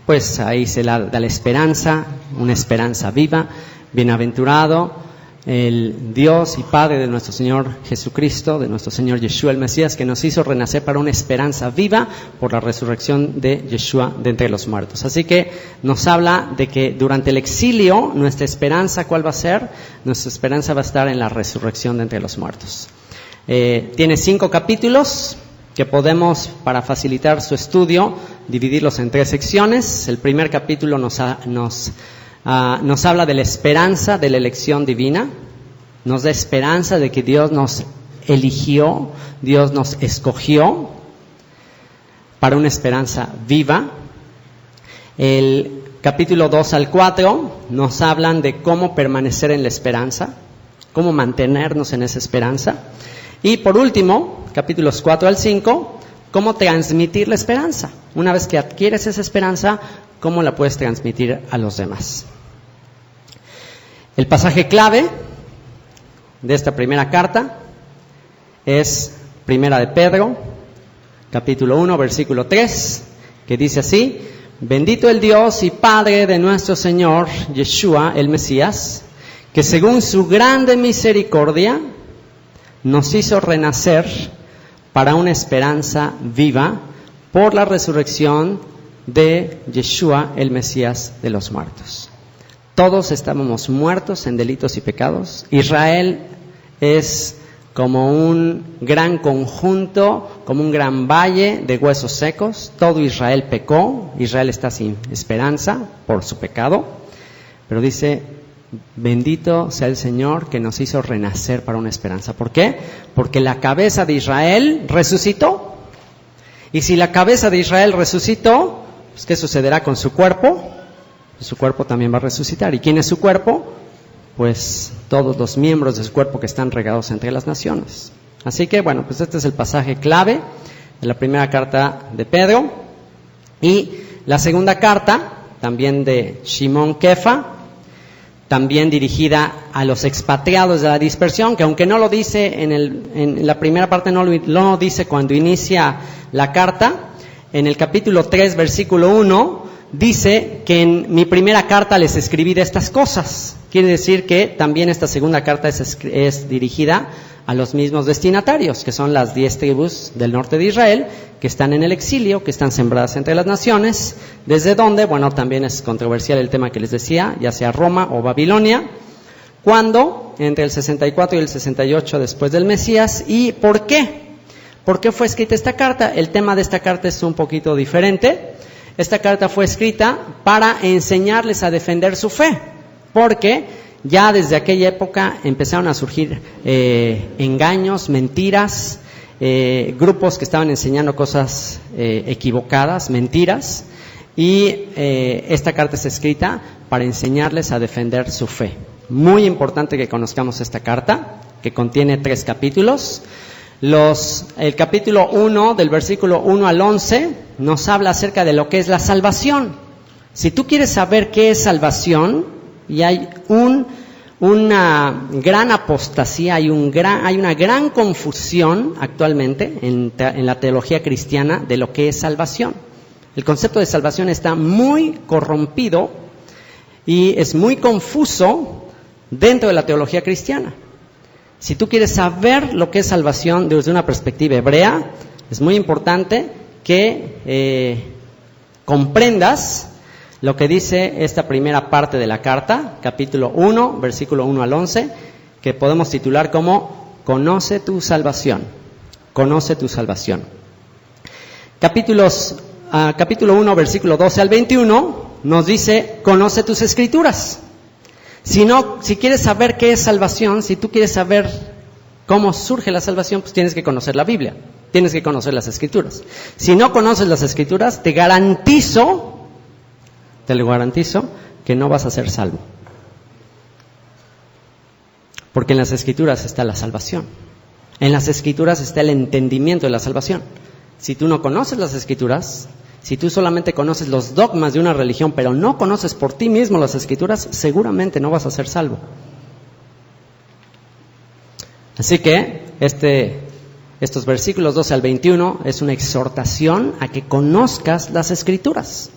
pues ahí se da la esperanza, una esperanza viva. Bienaventurado el Dios y Padre de nuestro Señor Jesucristo, de nuestro Señor Yeshua el Mesías, que nos hizo renacer para una esperanza viva por la resurrección de Yeshua de entre los muertos. Así que nos habla de que durante el exilio, nuestra esperanza, ¿cuál va a ser? Nuestra esperanza va a estar en la resurrección de entre los muertos. Tiene 5 capítulos que podemos, para facilitar su estudio, dividirlos en 3 secciones. El primer capítulo nos habla de la esperanza de la elección divina, nos da esperanza de que Dios nos eligió, Dios nos escogió para una esperanza viva. El capítulo 2 al 4 nos hablan de cómo permanecer en la esperanza, cómo mantenernos en esa esperanza. Y por último, capítulos 4 al 5, cómo transmitir la esperanza. Una vez que adquieres esa esperanza, cómo la puedes transmitir a los demás. El pasaje clave de esta primera carta es Primera de Pedro, capítulo 1, versículo 3, que dice así: bendito el Dios y Padre de nuestro Señor Yeshua el Mesías, que según su grande misericordia nos hizo renacer para una esperanza viva por la resurrección de Yeshua el Mesías de los muertos. Todos estábamos muertos en delitos y pecados. Israel es como un gran conjunto, como un gran valle de huesos secos. Todo Israel pecó, Israel está sin esperanza por su pecado. Pero dice, bendito sea el Señor que nos hizo renacer para una esperanza. ¿Por qué? Porque la cabeza de Israel resucitó. Y si la cabeza de Israel resucitó, pues ¿qué sucederá con su cuerpo? Su cuerpo también va a resucitar. ¿Y quién es su cuerpo? Pues todos los miembros de su cuerpo que están regados entre las naciones. Así que bueno, pues este es el pasaje clave de la primera carta de Pedro. Y la segunda carta, también de Shimon Kefa, también dirigida a los expatriados de la dispersión, que aunque no lo dice en la primera parte, no lo dice cuando inicia la carta, en el capítulo 3, versículo 1, dice que en mi primera carta les escribí de estas cosas. Quiere decir que también esta segunda carta es dirigida a los mismos destinatarios, que son las 10 tribus del norte de Israel, que están en el exilio, que están sembradas entre las naciones, desde donde, bueno, también es controversial el tema que les decía, ya sea Roma o Babilonia, cuando entre el 64 y el 68 después del Mesías. ¿Y por qué? ¿Por qué fue escrita esta carta? El tema de esta carta es un poquito diferente. Esta carta fue escrita para enseñarles a defender su fe, porque ya desde aquella época empezaron a surgir engaños, mentiras, grupos que estaban enseñando cosas equivocadas, mentiras, y esta carta es escrita para enseñarles a defender su fe. Muy importante que conozcamos esta carta, que contiene 3 capítulos. El capítulo 1, del versículo 1 al 11, nos habla acerca de lo que es la salvación. Si tú quieres saber qué es salvación, y hay una gran apostasía, hay una gran confusión actualmente en la teología cristiana de lo que es salvación. El concepto de salvación está muy corrompido y es muy confuso dentro de la teología cristiana. Si tú quieres saber lo que es salvación desde una perspectiva hebrea, es muy importante que comprendas lo que dice esta primera parte de la carta, capítulo 1, versículo 1 al 11, que podemos titular como Conoce tu salvación. Conoce tu salvación. Capítulo 1, versículo 12 al 21, nos dice, conoce tus escrituras. Si quieres saber qué es salvación, si tú quieres saber cómo surge la salvación, pues tienes que conocer la Biblia, tienes que conocer las escrituras. Si no conoces las escrituras, te lo garantizo, que no vas a ser salvo. Porque en las escrituras está la salvación. En las escrituras está el entendimiento de la salvación. Si tú no conoces las escrituras, si tú solamente conoces los dogmas de una religión, pero no conoces por ti mismo las escrituras, seguramente no vas a ser salvo. Así que estos versículos 12 al 21 es una exhortación a que conozcas las escrituras,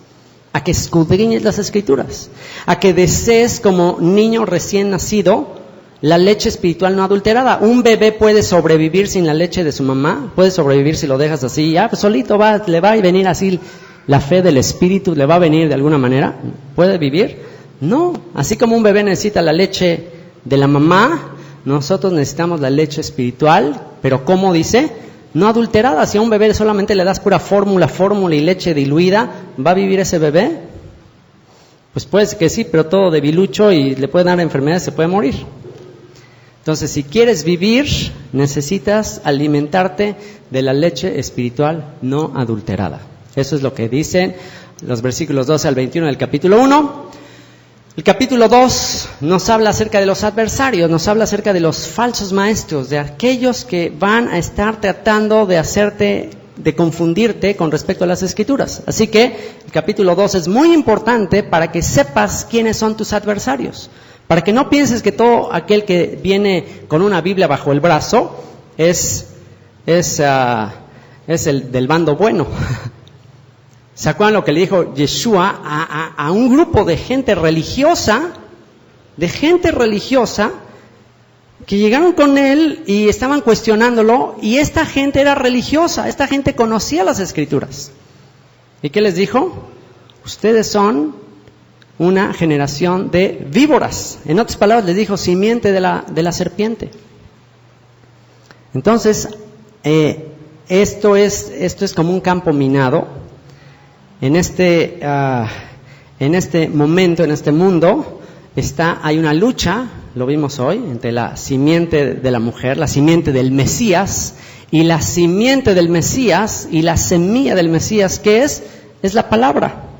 a que escudriñes las escrituras, a que desees como niño recién nacido la leche espiritual no adulterada. Un bebé puede sobrevivir sin la leche de su mamá, puede sobrevivir si lo dejas así, pues solito le va a venir así la fe del espíritu, le va a venir de alguna manera. ¿Puede vivir? No. Así como un bebé necesita la leche de la mamá, nosotros necesitamos la leche espiritual, pero ¿cómo dice? No adulterada. Si a un bebé solamente le das pura fórmula y leche diluida, ¿va a vivir ese bebé? Pues puede ser que sí, pero todo debilucho y le puede dar enfermedades, se puede morir. Entonces, si quieres vivir, necesitas alimentarte de la leche espiritual no adulterada. Eso es lo que dicen los versículos 12 al 21 del capítulo 1. El capítulo 2 nos habla acerca de los adversarios, nos habla acerca de los falsos maestros, de aquellos que van a estar tratando de confundirte con respecto a las escrituras. Así que el capítulo 2 es muy importante para que sepas quiénes son tus adversarios. Para que no pienses que todo aquel que viene con una Biblia bajo el brazo es el del bando bueno. ¿Se acuerdan lo que le dijo Yeshua a un grupo de gente religiosa que llegaron con él y estaban cuestionándolo, y esta gente era religiosa, esta gente conocía las escrituras? ¿Y qué les dijo? Ustedes son una generación de víboras. En otras palabras, les dijo simiente de la serpiente. Entonces, esto es como un campo minado. En este momento, en este mundo, hay una lucha, lo vimos hoy, entre la simiente de la mujer, la simiente del Mesías, y la simiente del Mesías y la semilla del Mesías, que es la palabra.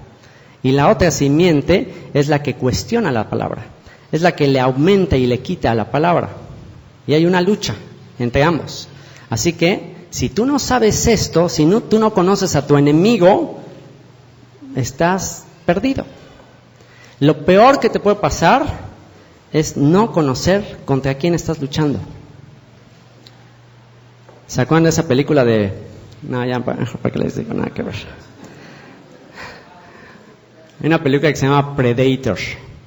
Y la otra simiente es la que cuestiona la palabra, es la que le aumenta y le quita a la palabra. Y hay una lucha entre ambos. Así que, si tú no sabes esto, tú no conoces a tu enemigo, estás perdido. Lo peor que te puede pasar es no conocer contra quién estás luchando. ¿Se acuerdan de esa película de... No, ya, ¿para qué les digo? Nada que ver. Hay una película que se llama Predator,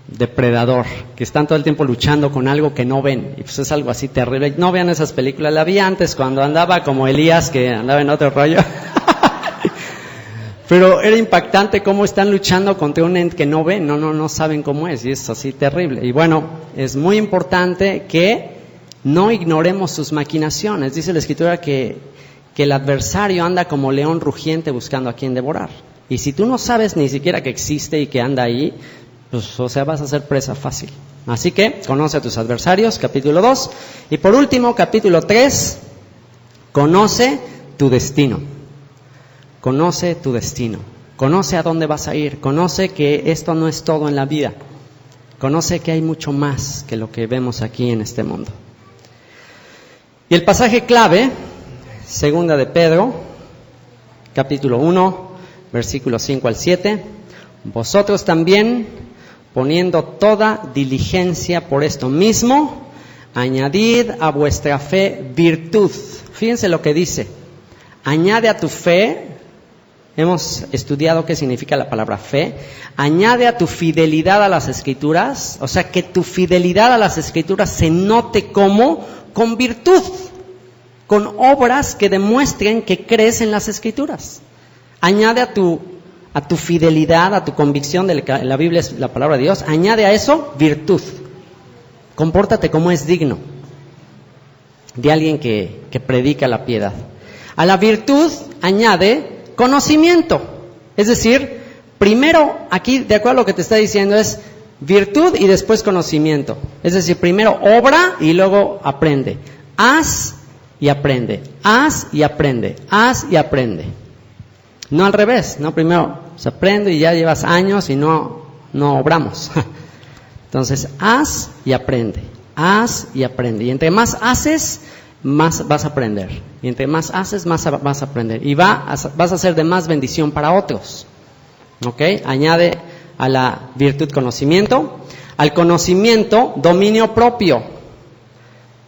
Depredador, que están todo el tiempo luchando con algo que no ven, y pues es algo así terrible. No vean esas películas, la vi antes cuando andaba como Elías, que andaba en otro rollo. Pero era impactante cómo están luchando contra un ente que no ven, no saben cómo es, y es así terrible. Y bueno, es muy importante que no ignoremos sus maquinaciones. Dice la Escritura que el adversario anda como león rugiente buscando a quien devorar. Y si tú no sabes ni siquiera que existe y que anda ahí, pues vas a ser presa fácil. Así que conoce a tus adversarios, capítulo 2. Y por último, capítulo 3, conoce tu destino. Conoce tu destino. Conoce a dónde vas a ir. Conoce que esto no es todo en la vida. Conoce que hay mucho más que lo que vemos aquí en este mundo. Y el pasaje clave, segunda de Pedro, capítulo 1, versículos 5 al 7. Vosotros también, poniendo toda diligencia por esto mismo, añadid a vuestra fe virtud. Fíjense lo que dice. Añade a tu fe hemos estudiado qué significa la palabra fe. Añade a tu fidelidad a las Escrituras, o sea, que tu fidelidad a las Escrituras se note como con virtud, con obras que demuestren que crees en las Escrituras. Añade a tu fidelidad, a tu convicción de que la Biblia es la palabra de Dios, añade a eso virtud. Compórtate como es digno de alguien que predica la piedad. A la virtud añade conocimiento. Es decir, primero, aquí de acuerdo a lo que te está diciendo es virtud y después conocimiento. Es decir, primero obra y luego aprende. Haz y aprende. Haz y aprende. Haz y aprende. No al revés, no primero se aprende y ya llevas años y no obramos. Entonces, haz y aprende. Haz y aprende. Y entre más haces, más vas a aprender. Y entre más haces, más vas a aprender. Y vas a ser de más bendición para otros. ¿Ok? Añade a la virtud conocimiento. Al conocimiento, dominio propio.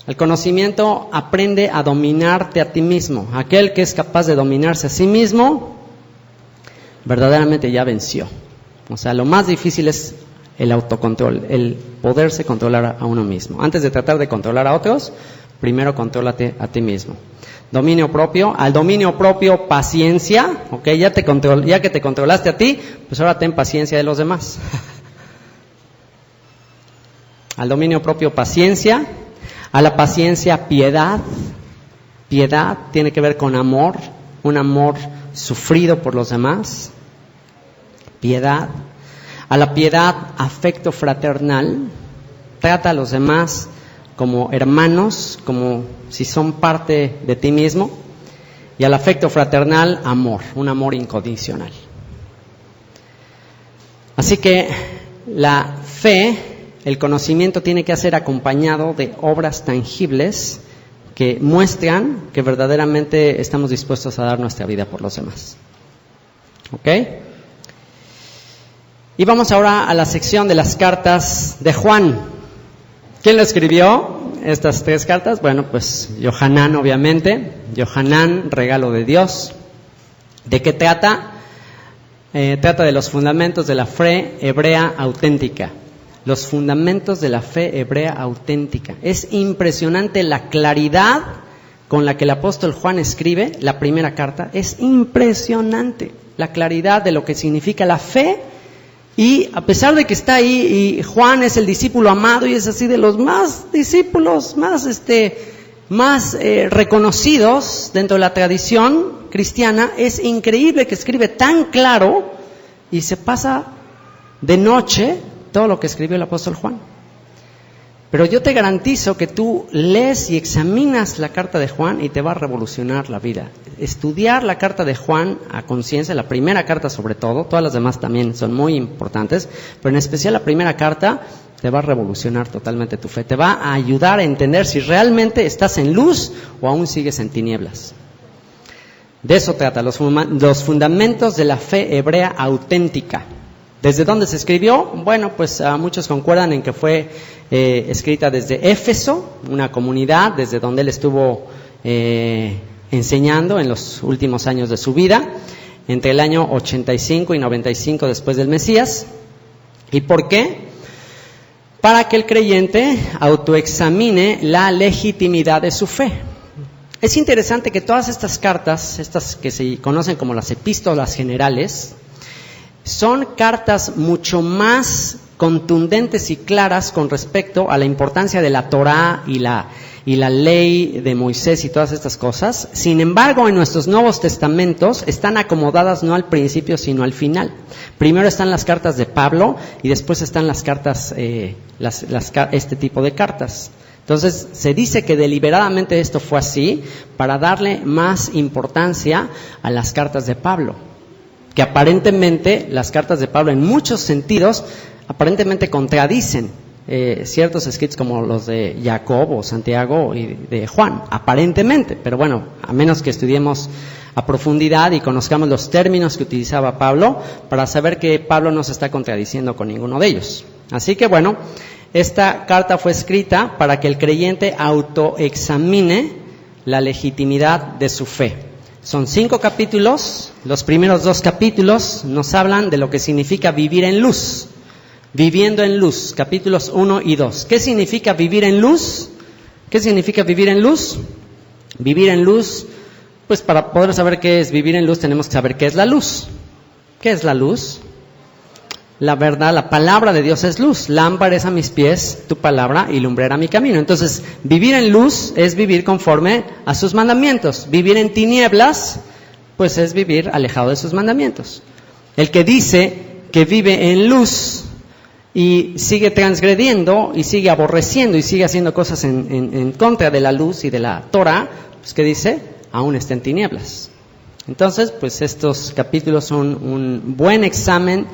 El conocimiento aprende a dominarte a ti mismo. Aquel que es capaz de dominarse a sí mismo, verdaderamente ya venció. O sea, lo más difícil es el autocontrol, el poderse controlar a uno mismo. Antes de tratar de controlar a otros, primero contrólate a ti mismo. Dominio propio. Al dominio propio, paciencia. ¿Ok? Ya que te controlaste a ti, pues ahora ten paciencia de los demás. Al dominio propio, paciencia. A la paciencia, piedad. Piedad tiene que ver con amor, un amor sufrido por los demás. Piedad. A la piedad, afecto fraternal. Trata a los demás como hermanos, como si son parte de ti mismo. Y al afecto fraternal, amor, un amor incondicional. Así que la fe, el conocimiento tiene que ser acompañado de obras tangibles que muestran que verdaderamente estamos dispuestos a dar nuestra vida por los demás. ¿Ok? Y vamos ahora a la sección de las cartas de Juan. ¿Quién lo escribió? Estas 3 cartas. Bueno, pues Yohanan, obviamente. Yohanan, regalo de Dios. ¿De qué trata? Trata de los fundamentos de la fe hebrea auténtica. Los fundamentos de la fe hebrea auténtica. Es impresionante la claridad con la que el apóstol Juan escribe la primera carta. Es impresionante la claridad de lo que significa la fe. Y a pesar de que está ahí, y Juan es el discípulo amado y es así de los más discípulos, más reconocidos dentro de la tradición cristiana, es increíble que escribe tan claro y se pasa de noche todo lo que escribió el apóstol Juan. Pero yo te garantizo que tú lees y examinas la carta de Juan y te va a revolucionar la vida. Estudiar la carta de Juan a conciencia, la primera carta sobre todo, todas las demás también son muy importantes, pero en especial la primera carta te va a revolucionar totalmente tu fe. Te va a ayudar a entender si realmente estás en luz o aún sigues en tinieblas. De eso trata, los fundamentos de la fe hebrea auténtica. ¿Desde dónde se escribió? Bueno, pues muchos concuerdan en que fue escrita desde Éfeso, una comunidad desde donde él estuvo enseñando en los últimos años de su vida, entre el año 85 y 95 después del Mesías. ¿Y por qué? Para que el creyente autoexamine la legitimidad de su fe. Es interesante que todas estas cartas, estas que se conocen como las epístolas generales, son cartas mucho más contundentes y claras con respecto a la importancia de la Torá y la ley de Moisés y todas estas cosas. Sin embargo, en nuestros Nuevos Testamentos están acomodadas no al principio sino al final. Primero están las cartas de Pablo y después están las cartas, este tipo de cartas. Entonces se dice que deliberadamente esto fue así para darle más importancia a las cartas de Pablo, que aparentemente las cartas de Pablo en muchos sentidos aparentemente contradicen ciertos escritos como los de Jacobo, Santiago y de Juan, aparentemente, pero bueno, a menos que estudiemos a profundidad y conozcamos los términos que utilizaba Pablo para saber que Pablo no se está contradiciendo con ninguno de ellos. Así que bueno, esta carta fue escrita para que el creyente autoexamine la legitimidad de su fe. Son 5 capítulos. Los primeros 2 capítulos nos hablan de lo que significa vivir en luz. Viviendo en luz, capítulos 1 y 2. ¿Qué significa vivir en luz? ¿Qué significa vivir en luz? Vivir en luz, pues para poder saber qué es vivir en luz tenemos que saber qué es la luz. ¿Qué es la luz? La verdad, la palabra de Dios es luz. Lámpara es a mis pies tu palabra y lumbrera mi camino. Entonces, vivir en luz es vivir conforme a sus mandamientos. Vivir en tinieblas, pues es vivir alejado de sus mandamientos. El que dice que vive en luz y sigue transgrediendo y sigue aborreciendo y sigue haciendo cosas en contra de la luz y de la Torah, pues ¿qué dice? Aún está en tinieblas. Entonces, pues estos capítulos son un buen examen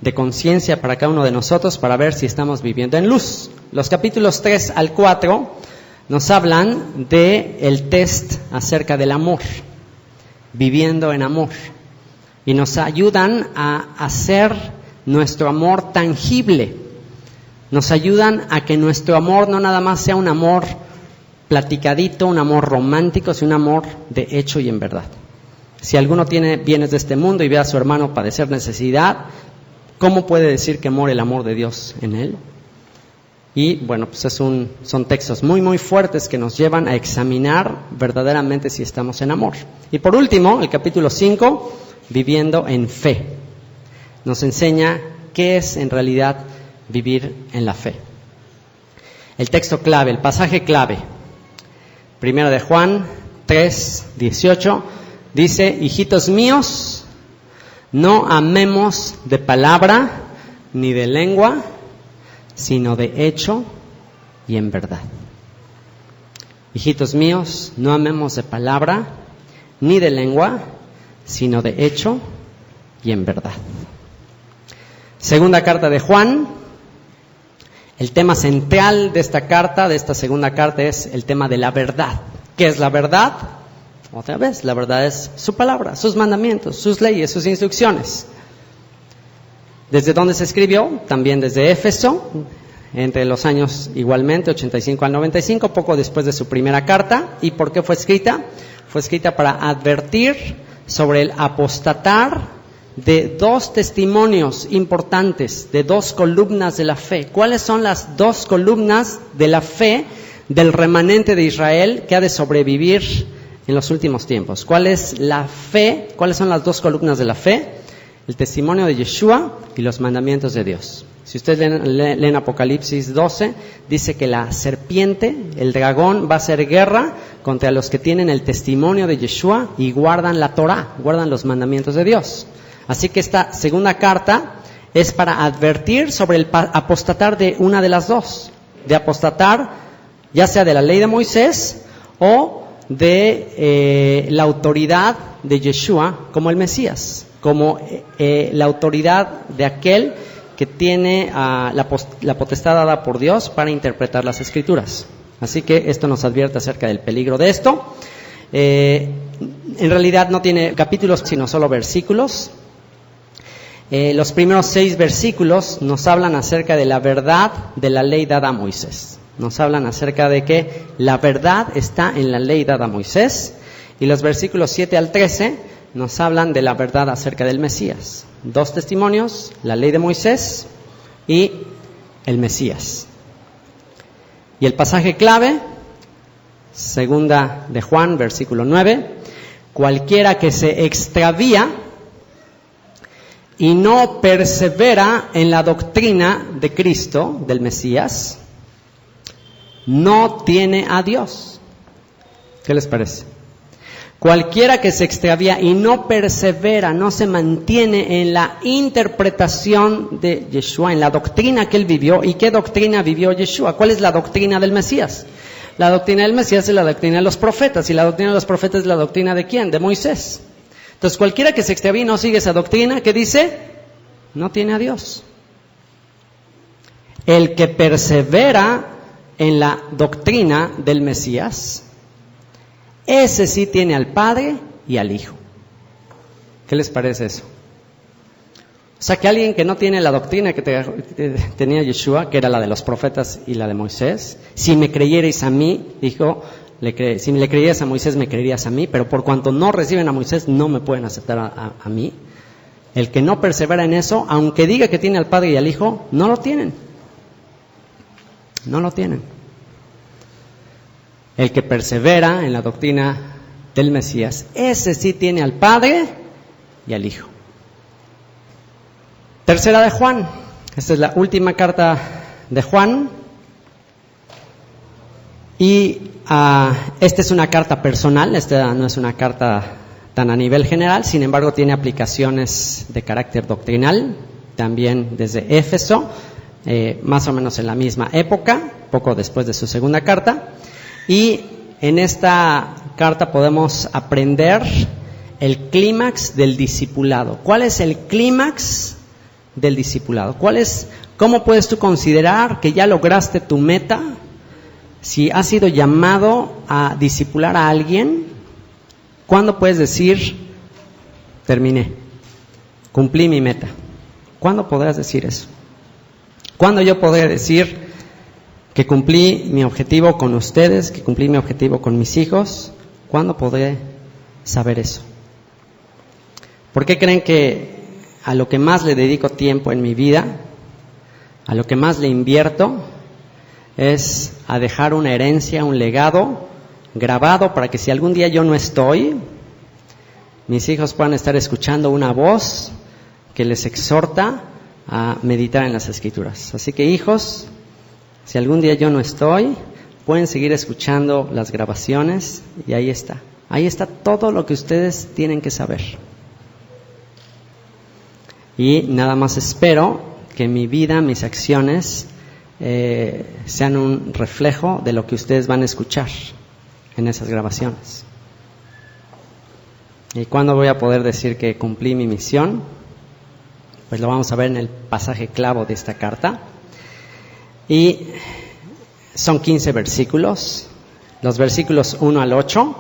de conciencia para cada uno de nosotros para ver si estamos viviendo en luz. Los capítulos 3 al 4 nos hablan del test acerca del amor, viviendo en amor, y nos ayudan a hacer nuestro amor tangible. Nos ayudan a que nuestro amor no nada más sea un amor platicadito, un amor romántico, sino un amor de hecho y en verdad. Si alguno tiene bienes de este mundo y ve a su hermano padecer necesidad, ¿cómo puede decir que mora el amor de Dios en él? Y bueno, pues son textos muy muy fuertes que nos llevan a examinar verdaderamente si estamos en amor. Y por último, el capítulo 5, viviendo en fe. Nos enseña qué es en realidad vivir en la fe. El texto clave, el pasaje clave, 1 de Juan 3:18, dice: hijitos míos, no amemos de palabra ni de lengua, sino de hecho y en verdad. Hijitos míos, no amemos de palabra ni de lengua, sino de hecho y en verdad. Segunda carta de Juan. El tema central de esta carta, de esta segunda carta, es el tema de la verdad. ¿Qué es la verdad? Otra vez, la verdad es su palabra, sus mandamientos, sus leyes, sus instrucciones. ¿Desde dónde se escribió? También desde Éfeso, entre los años igualmente 85 al 95, poco después de su primera carta. ¿Y por qué fue escrita? Fue escrita para advertir sobre el apostatar de 2 testimonios importantes, de 2 columnas de la fe. ¿Cuáles son las 2 columnas de la fe del remanente de Israel que ha de sobrevivir en los últimos tiempos? ¿Cuál es la fe? ¿Cuáles son las 2 columnas de la fe? El testimonio de Yeshua y los mandamientos de Dios. Si ustedes leen Apocalipsis 12, dice que la serpiente, el dragón, va a hacer guerra contra los que tienen el testimonio de Yeshua y guardan la Torah, guardan los mandamientos de Dios. Así que esta segunda carta es para advertir sobre el apostatar de una de las 2. De apostatar ya sea de la ley de Moisés o de la autoridad de Yeshua como el Mesías, como la autoridad de aquel que tiene la potestad dada por Dios para interpretar las Escrituras. Así que esto nos advierte acerca del peligro de esto. En realidad no tiene capítulos, sino solo versículos. Los primeros 6 versículos nos hablan acerca de la verdad de la ley dada a Moisés. Nos hablan acerca de que la verdad está en la ley dada a Moisés. Y los versículos 7 al 13 nos hablan de la verdad acerca del Mesías. 2 testimonios, la ley de Moisés y el Mesías. Y el pasaje clave, segunda de Juan, versículo 9: cualquiera que se extravía y no persevera en la doctrina de Cristo, del Mesías, no tiene a Dios. ¿Qué les parece? Cualquiera que se extravía y no persevera, no se mantiene en la interpretación de Yeshua, en la doctrina que él vivió. ¿Y qué doctrina vivió Yeshua? ¿Cuál es la doctrina del Mesías? La doctrina del Mesías es la doctrina de los profetas. ¿Y la doctrina de los profetas es la doctrina de quién? De Moisés. Entonces, cualquiera que se extravía y no sigue esa doctrina, ¿qué dice? No tiene a Dios. El que persevera en la doctrina del Mesías, ese sí tiene al Padre y al Hijo. ¿Qué les parece eso? O sea, que alguien que no tiene la doctrina que tenía Yeshua, que era la de los profetas y la de Moisés, si me creyerais a mí, dijo, Si le creías a Moisés, me creerías a mí, pero por cuanto no reciben a Moisés, no me pueden aceptar a mí. El que no persevera en eso, aunque diga que tiene al Padre y al Hijo, no lo tienen. No lo tienen. El que persevera en la doctrina del Mesías, ese sí tiene al Padre y al Hijo. Tercera de Juan. Esta es la última carta de Juan. Y esta es una carta personal, esta no es una carta tan a nivel general, sin embargo tiene aplicaciones de carácter doctrinal, también desde Éfeso, más o menos en la misma época, poco después de su segunda carta. Y en esta carta podemos aprender el clímax del discipulado. ¿Cuál es el clímax del discipulado? ¿Cómo puedes tú considerar que ya lograste tu meta? Si has sido llamado a discipular a alguien, ¿cuándo puedes decir, terminé, cumplí mi meta? ¿Cuándo podrás decir eso? ¿Cuándo yo podré decir que cumplí mi objetivo con ustedes, que cumplí mi objetivo con mis hijos? ¿Cuándo podré saber eso? ¿Por qué creen que a lo que más le dedico tiempo en mi vida, a lo que más le invierto, es a dejar una herencia, un legado grabado para que si algún día yo no estoy, mis hijos puedan estar escuchando una voz que les exhorta a meditar en las Escrituras? Así que, hijos, si algún día yo no estoy, pueden seguir escuchando las grabaciones y ahí está todo lo que ustedes tienen que saber. Y nada más espero que mi vida, mis acciones sean un reflejo de lo que ustedes van a escuchar en esas grabaciones. ¿Y cuándo voy a poder decir que cumplí mi misión? Pues lo vamos a ver en el pasaje clavo de esta carta. Y son 15 versículos. Los versículos 1 al 8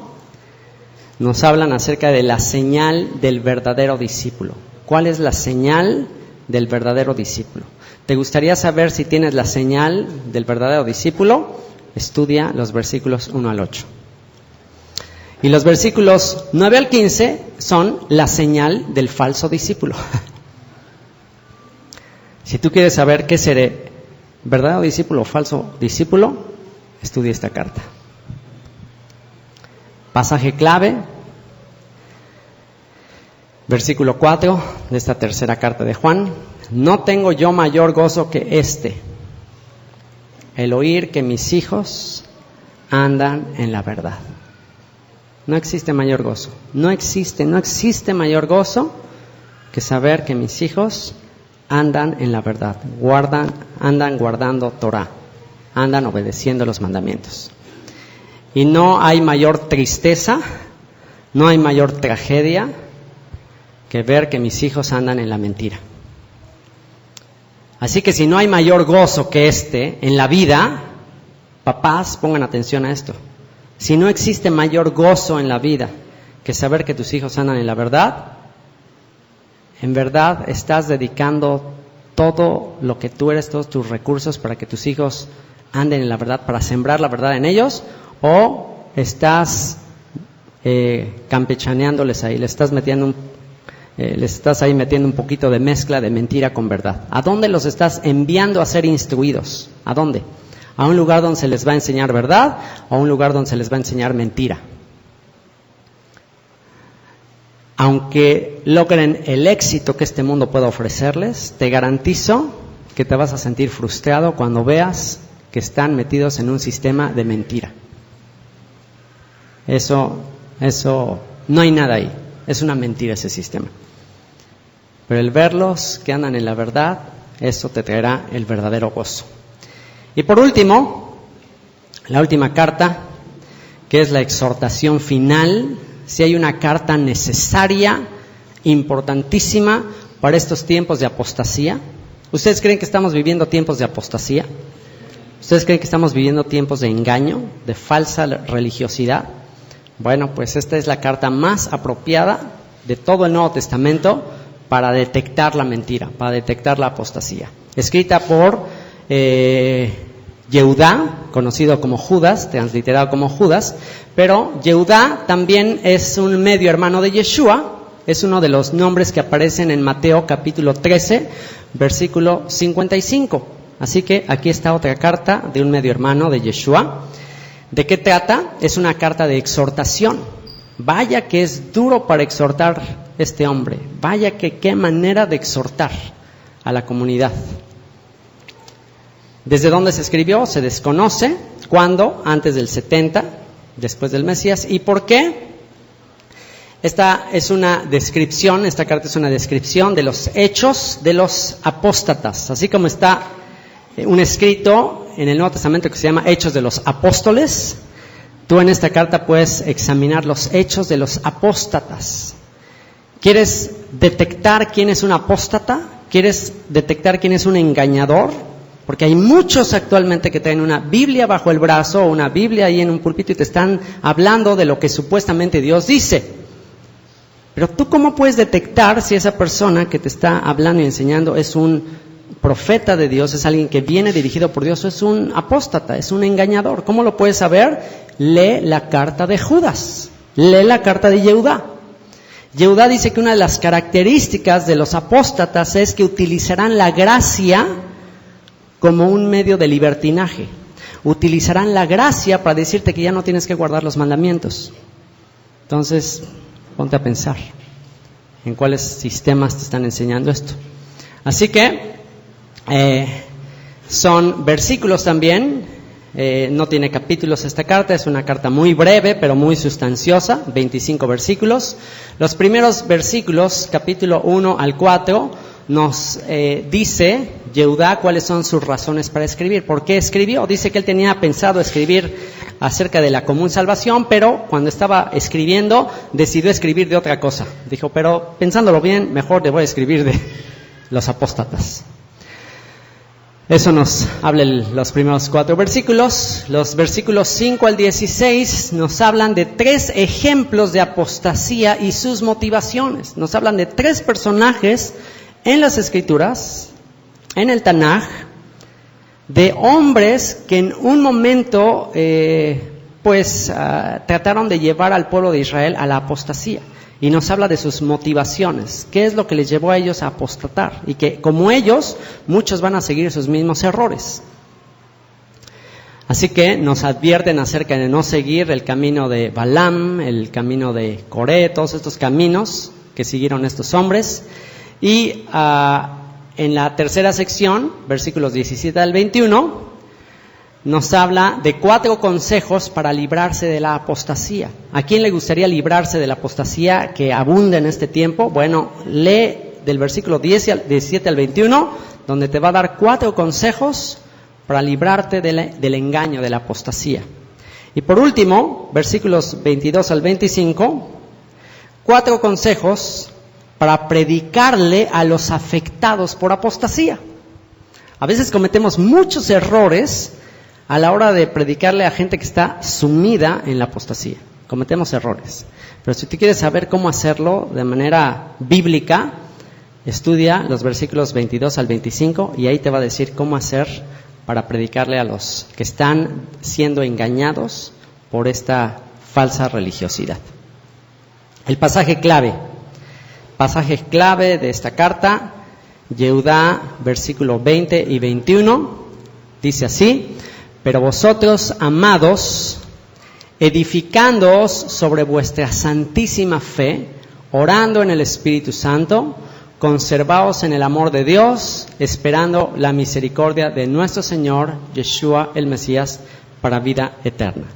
nos hablan acerca de la señal del verdadero discípulo. ¿Cuál es la señal del verdadero discípulo? ¿Te gustaría saber si tienes la señal del verdadero discípulo? Estudia los versículos 1 al 8. Y los versículos 9 al 15 son la señal del falso discípulo. Si tú quieres saber qué seré, verdadero discípulo o falso discípulo, estudia esta carta. Pasaje clave, versículo 4 de esta tercera carta de Juan. No tengo yo mayor gozo que el oír que mis hijos andan en la verdad. No existe mayor gozo. No existe mayor gozo que saber que mis hijos andan en la verdad, andan guardando Torah, andan obedeciendo los mandamientos. Y no hay mayor tristeza, no hay mayor tragedia que ver que mis hijos andan en la mentira. Así que si no hay mayor gozo que en la vida, papás, pongan atención a esto. Si no existe mayor gozo en la vida que saber que tus hijos andan en la verdad, en verdad estás dedicando todo lo que tú eres, todos tus recursos para que tus hijos anden en la verdad, para sembrar la verdad en ellos, o estás campechaneándoles ahí, les estás ahí metiendo un poquito de mezcla de mentira con verdad. ¿A dónde los estás enviando a ser instruidos? ¿A dónde? ¿A un lugar donde se les va a enseñar verdad o a un lugar donde se les va a enseñar mentira? Aunque logren el éxito que este mundo pueda ofrecerles, te garantizo que te vas a sentir frustrado cuando veas que están metidos en un sistema de mentira. Eso no hay nada ahí, es una mentira ese sistema. Pero el verlos que andan en la verdad, eso te traerá el verdadero gozo. Y por último, la última carta, que es la exhortación final. Si hay una carta necesaria, importantísima para estos tiempos de apostasía. ¿Ustedes creen que estamos viviendo tiempos de apostasía? ¿Ustedes creen que estamos viviendo tiempos de engaño, de falsa religiosidad? Bueno, pues esta es la carta más apropiada de todo el Nuevo Testamento para detectar la mentira, para detectar la apostasía. Escrita por Yehudá, conocido como Judas, transliterado como Judas, pero Yehudá también es un medio hermano de Yeshua, es uno de los nombres que aparecen en Mateo capítulo 13, versículo 55. Así que aquí está otra carta de un medio hermano de Yeshua. ¿De qué trata? Es una carta de exhortación. Vaya que es duro para exhortar este hombre, vaya que qué manera de exhortar a la comunidad. ¿Desde dónde se escribió? Se desconoce. ¿Cuándo? Antes del 70, después del Mesías. ¿Y por qué? Esta carta es una descripción de los hechos de los apóstatas. Así como está un escrito en el Nuevo Testamento que se llama Hechos de los Apóstoles, tú en esta carta puedes examinar los hechos de los apóstatas. ¿Quieres detectar quién es un apóstata? ¿Quieres detectar quién es un engañador? Porque hay muchos actualmente que traen una Biblia bajo el brazo o una Biblia ahí en un púlpito y te están hablando de lo que supuestamente Dios dice. Pero tú, ¿cómo puedes detectar si esa persona que te está hablando y enseñando es un profeta de Dios, es alguien que viene dirigido por Dios, o es un apóstata, es un engañador? ¿Cómo lo puedes saber? Lee la carta de Judas, lee la carta de Yehudá. Yehudá dice que una de las características de los apóstatas es que utilizarán la gracia como un medio de libertinaje. Utilizarán la gracia para decirte que ya no tienes que guardar los mandamientos. Entonces, ponte a pensar en cuáles sistemas te están enseñando esto. Así que son versículos también. No tiene capítulos esta carta, es una carta muy breve pero muy sustanciosa, 25 versículos. Los primeros versículos, capítulo 1 al 4, nos dice Yehudá cuáles son sus razones para escribir. ¿Por qué escribió? Dice que él tenía pensado escribir acerca de la común salvación, pero cuando estaba escribiendo decidió escribir de otra cosa. Dijo, pero pensándolo bien, mejor le voy a escribir de los apóstatas. Eso nos habla los primeros 4 versículos. Los versículos 5 al 16 nos hablan de 3 ejemplos de apostasía y sus motivaciones. Nos hablan de 3 personajes en las Escrituras, en el Tanaj, de hombres que en un momento trataron de llevar al pueblo de Israel a la apostasía. Y nos habla de sus motivaciones, qué es lo que les llevó a ellos a apostatar, y que como ellos, muchos van a seguir sus mismos errores. Así que nos advierten acerca de no seguir el camino de Balaam, el camino de Coré, todos estos caminos que siguieron estos hombres. Y en la tercera sección, versículos 17 al 21, nos habla de 4 consejos para librarse de la apostasía. ¿A quién le gustaría librarse de la apostasía que abunda en este tiempo? Bueno, lee del versículo 17 al 21, donde te va a dar 4 consejos para librarte del engaño, de la apostasía. Y por último, versículos 22 al 25, 4 consejos para predicarle a los afectados por apostasía. A veces cometemos muchos errores a la hora de predicarle a gente que está sumida en la apostasía. Cometemos errores. Pero si tú quieres saber cómo hacerlo de manera bíblica, estudia los versículos 22 al 25 y ahí te va a decir cómo hacer para predicarle a los que están siendo engañados por esta falsa religiosidad. El pasaje clave de esta carta, Yehudá, versículo 20 y 21, dice así: pero vosotros, amados, edificándoos sobre vuestra santísima fe, orando en el Espíritu Santo, conservaos en el amor de Dios, esperando la misericordia de nuestro Señor Yeshua el Mesías para vida eterna.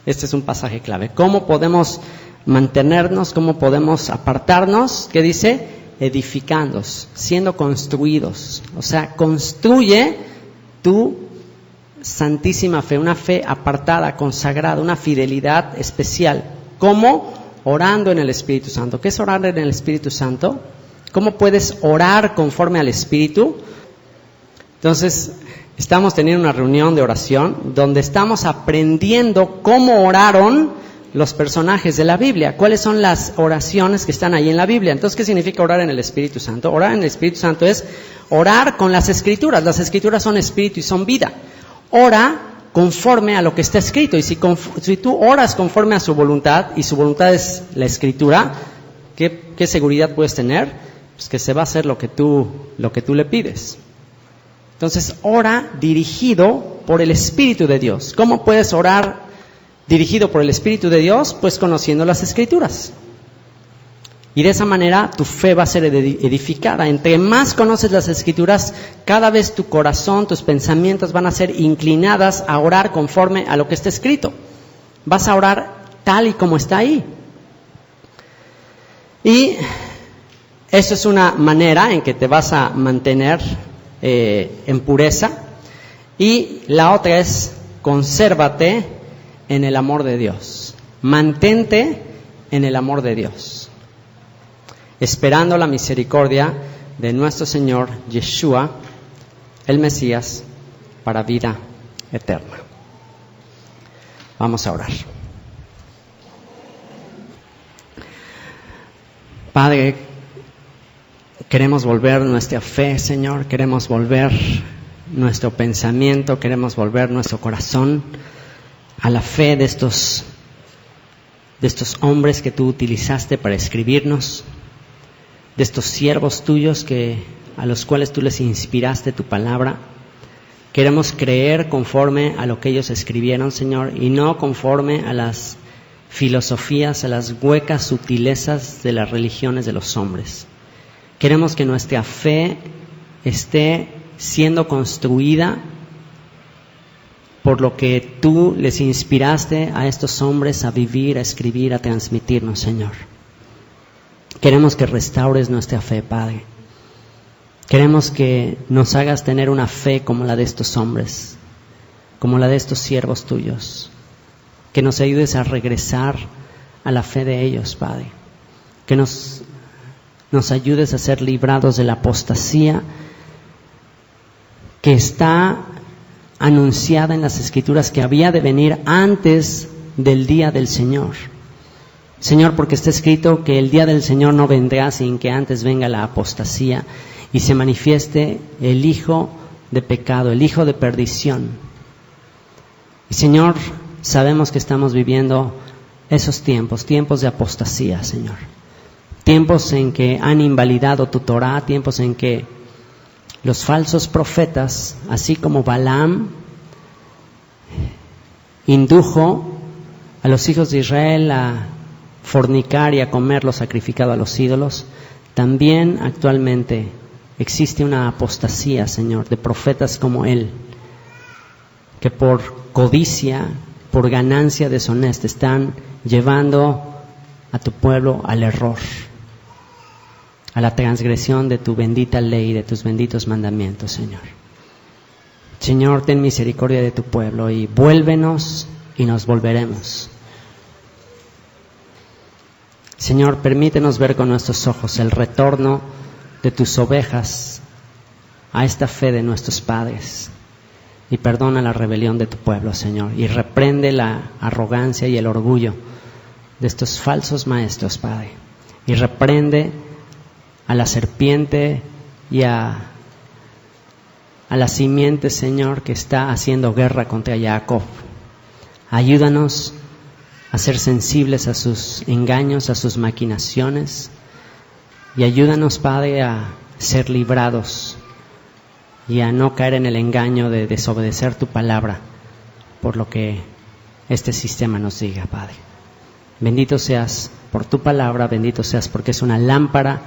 Este es un pasaje clave. ¿Cómo podemos mantenernos? ¿Cómo podemos apartarnos? ¿Qué dice? Edificándoos, siendo construidos. O sea, construye tu santísima fe, una fe apartada, consagrada, una fidelidad especial. ¿Cómo? Orando en el Espíritu Santo. ¿Qué es orar en el Espíritu Santo? ¿Cómo puedes orar conforme al Espíritu? Entonces, estamos teniendo una reunión de oración donde estamos aprendiendo cómo oraron los personajes de la Biblia. ¿Cuáles son las oraciones que están ahí en la Biblia? Entonces, ¿qué significa orar en el Espíritu Santo? Orar en el Espíritu Santo es orar con las Escrituras. Las Escrituras son Espíritu y son vida. ora conforme a lo que está escrito. Y si tú oras conforme a su voluntad, y su voluntad es la Escritura, ¿qué seguridad puedes tener? Pues que se va a hacer lo que tú le pides. Entonces, ora dirigido por el Espíritu de Dios. ¿Cómo puedes orar dirigido por el Espíritu de Dios? Pues conociendo las Escrituras. Y de esa manera tu fe va a ser edificada. Entre más conoces las Escrituras, cada vez tu corazón, tus pensamientos van a ser inclinadas a orar conforme a lo que está escrito. Vas a orar tal y como está ahí. Y eso es una manera en que te vas a mantener en pureza. Y la otra es: consérvate en el amor de Dios. Mantente en el amor de Dios, esperando la misericordia de nuestro Señor Yeshua, el Mesías, para vida eterna. Vamos a orar. Padre, queremos volver nuestra fe, Señor, queremos volver nuestro pensamiento, queremos volver nuestro corazón a la fe de estos hombres que tú utilizaste para escribirnos, de estos siervos tuyos a los cuales tú les inspiraste tu palabra. Queremos creer conforme a lo que ellos escribieron, Señor, y no conforme a las filosofías, a las huecas sutilezas de las religiones de los hombres. Queremos que nuestra fe esté siendo construida por lo que tú les inspiraste a estos hombres a vivir, a escribir, a transmitirnos, Señor. Queremos que restaures nuestra fe, Padre. Queremos que nos hagas tener una fe como la de estos hombres, como la de estos siervos tuyos. Que nos ayudes a regresar a la fe de ellos, Padre. Que nos ayudes a ser librados de la apostasía que está anunciada en las Escrituras, que había de venir antes del día del Señor. Señor, porque está escrito que el día del Señor no vendrá sin que antes venga la apostasía y se manifieste el hijo de pecado, el hijo de perdición. Y Señor, sabemos que estamos viviendo esos tiempos de apostasía, Señor. Tiempos en que han invalidado tu Torah, tiempos en que los falsos profetas, así como Balaam indujo a los hijos de Israel a fornicar y a comer lo sacrificado a los ídolos, también actualmente existe una apostasía, Señor, de profetas como él, que por codicia, por ganancia deshonesta, están llevando a tu pueblo al error, a la transgresión de tu bendita ley, de tus benditos mandamientos, Señor. Señor, ten misericordia de tu pueblo y vuélvenos y nos volveremos. Señor, permítenos ver con nuestros ojos el retorno de tus ovejas a esta fe de nuestros padres, y perdona la rebelión de tu pueblo, Señor, y reprende la arrogancia y el orgullo de estos falsos maestros, Padre, y reprende a la serpiente y a la simiente, Señor, que está haciendo guerra contra Jacob. Ayúdanos a ser sensibles a sus engaños, a sus maquinaciones, y ayúdanos, Padre, a ser librados y a no caer en el engaño de desobedecer tu palabra por lo que este sistema nos diga, Padre. Bendito seas por tu palabra, bendito seas porque es una lámpara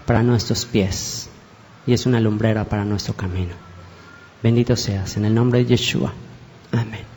para nuestros pies y es una lumbrera para nuestro camino. Bendito seas, en el nombre de Yeshua. Amén.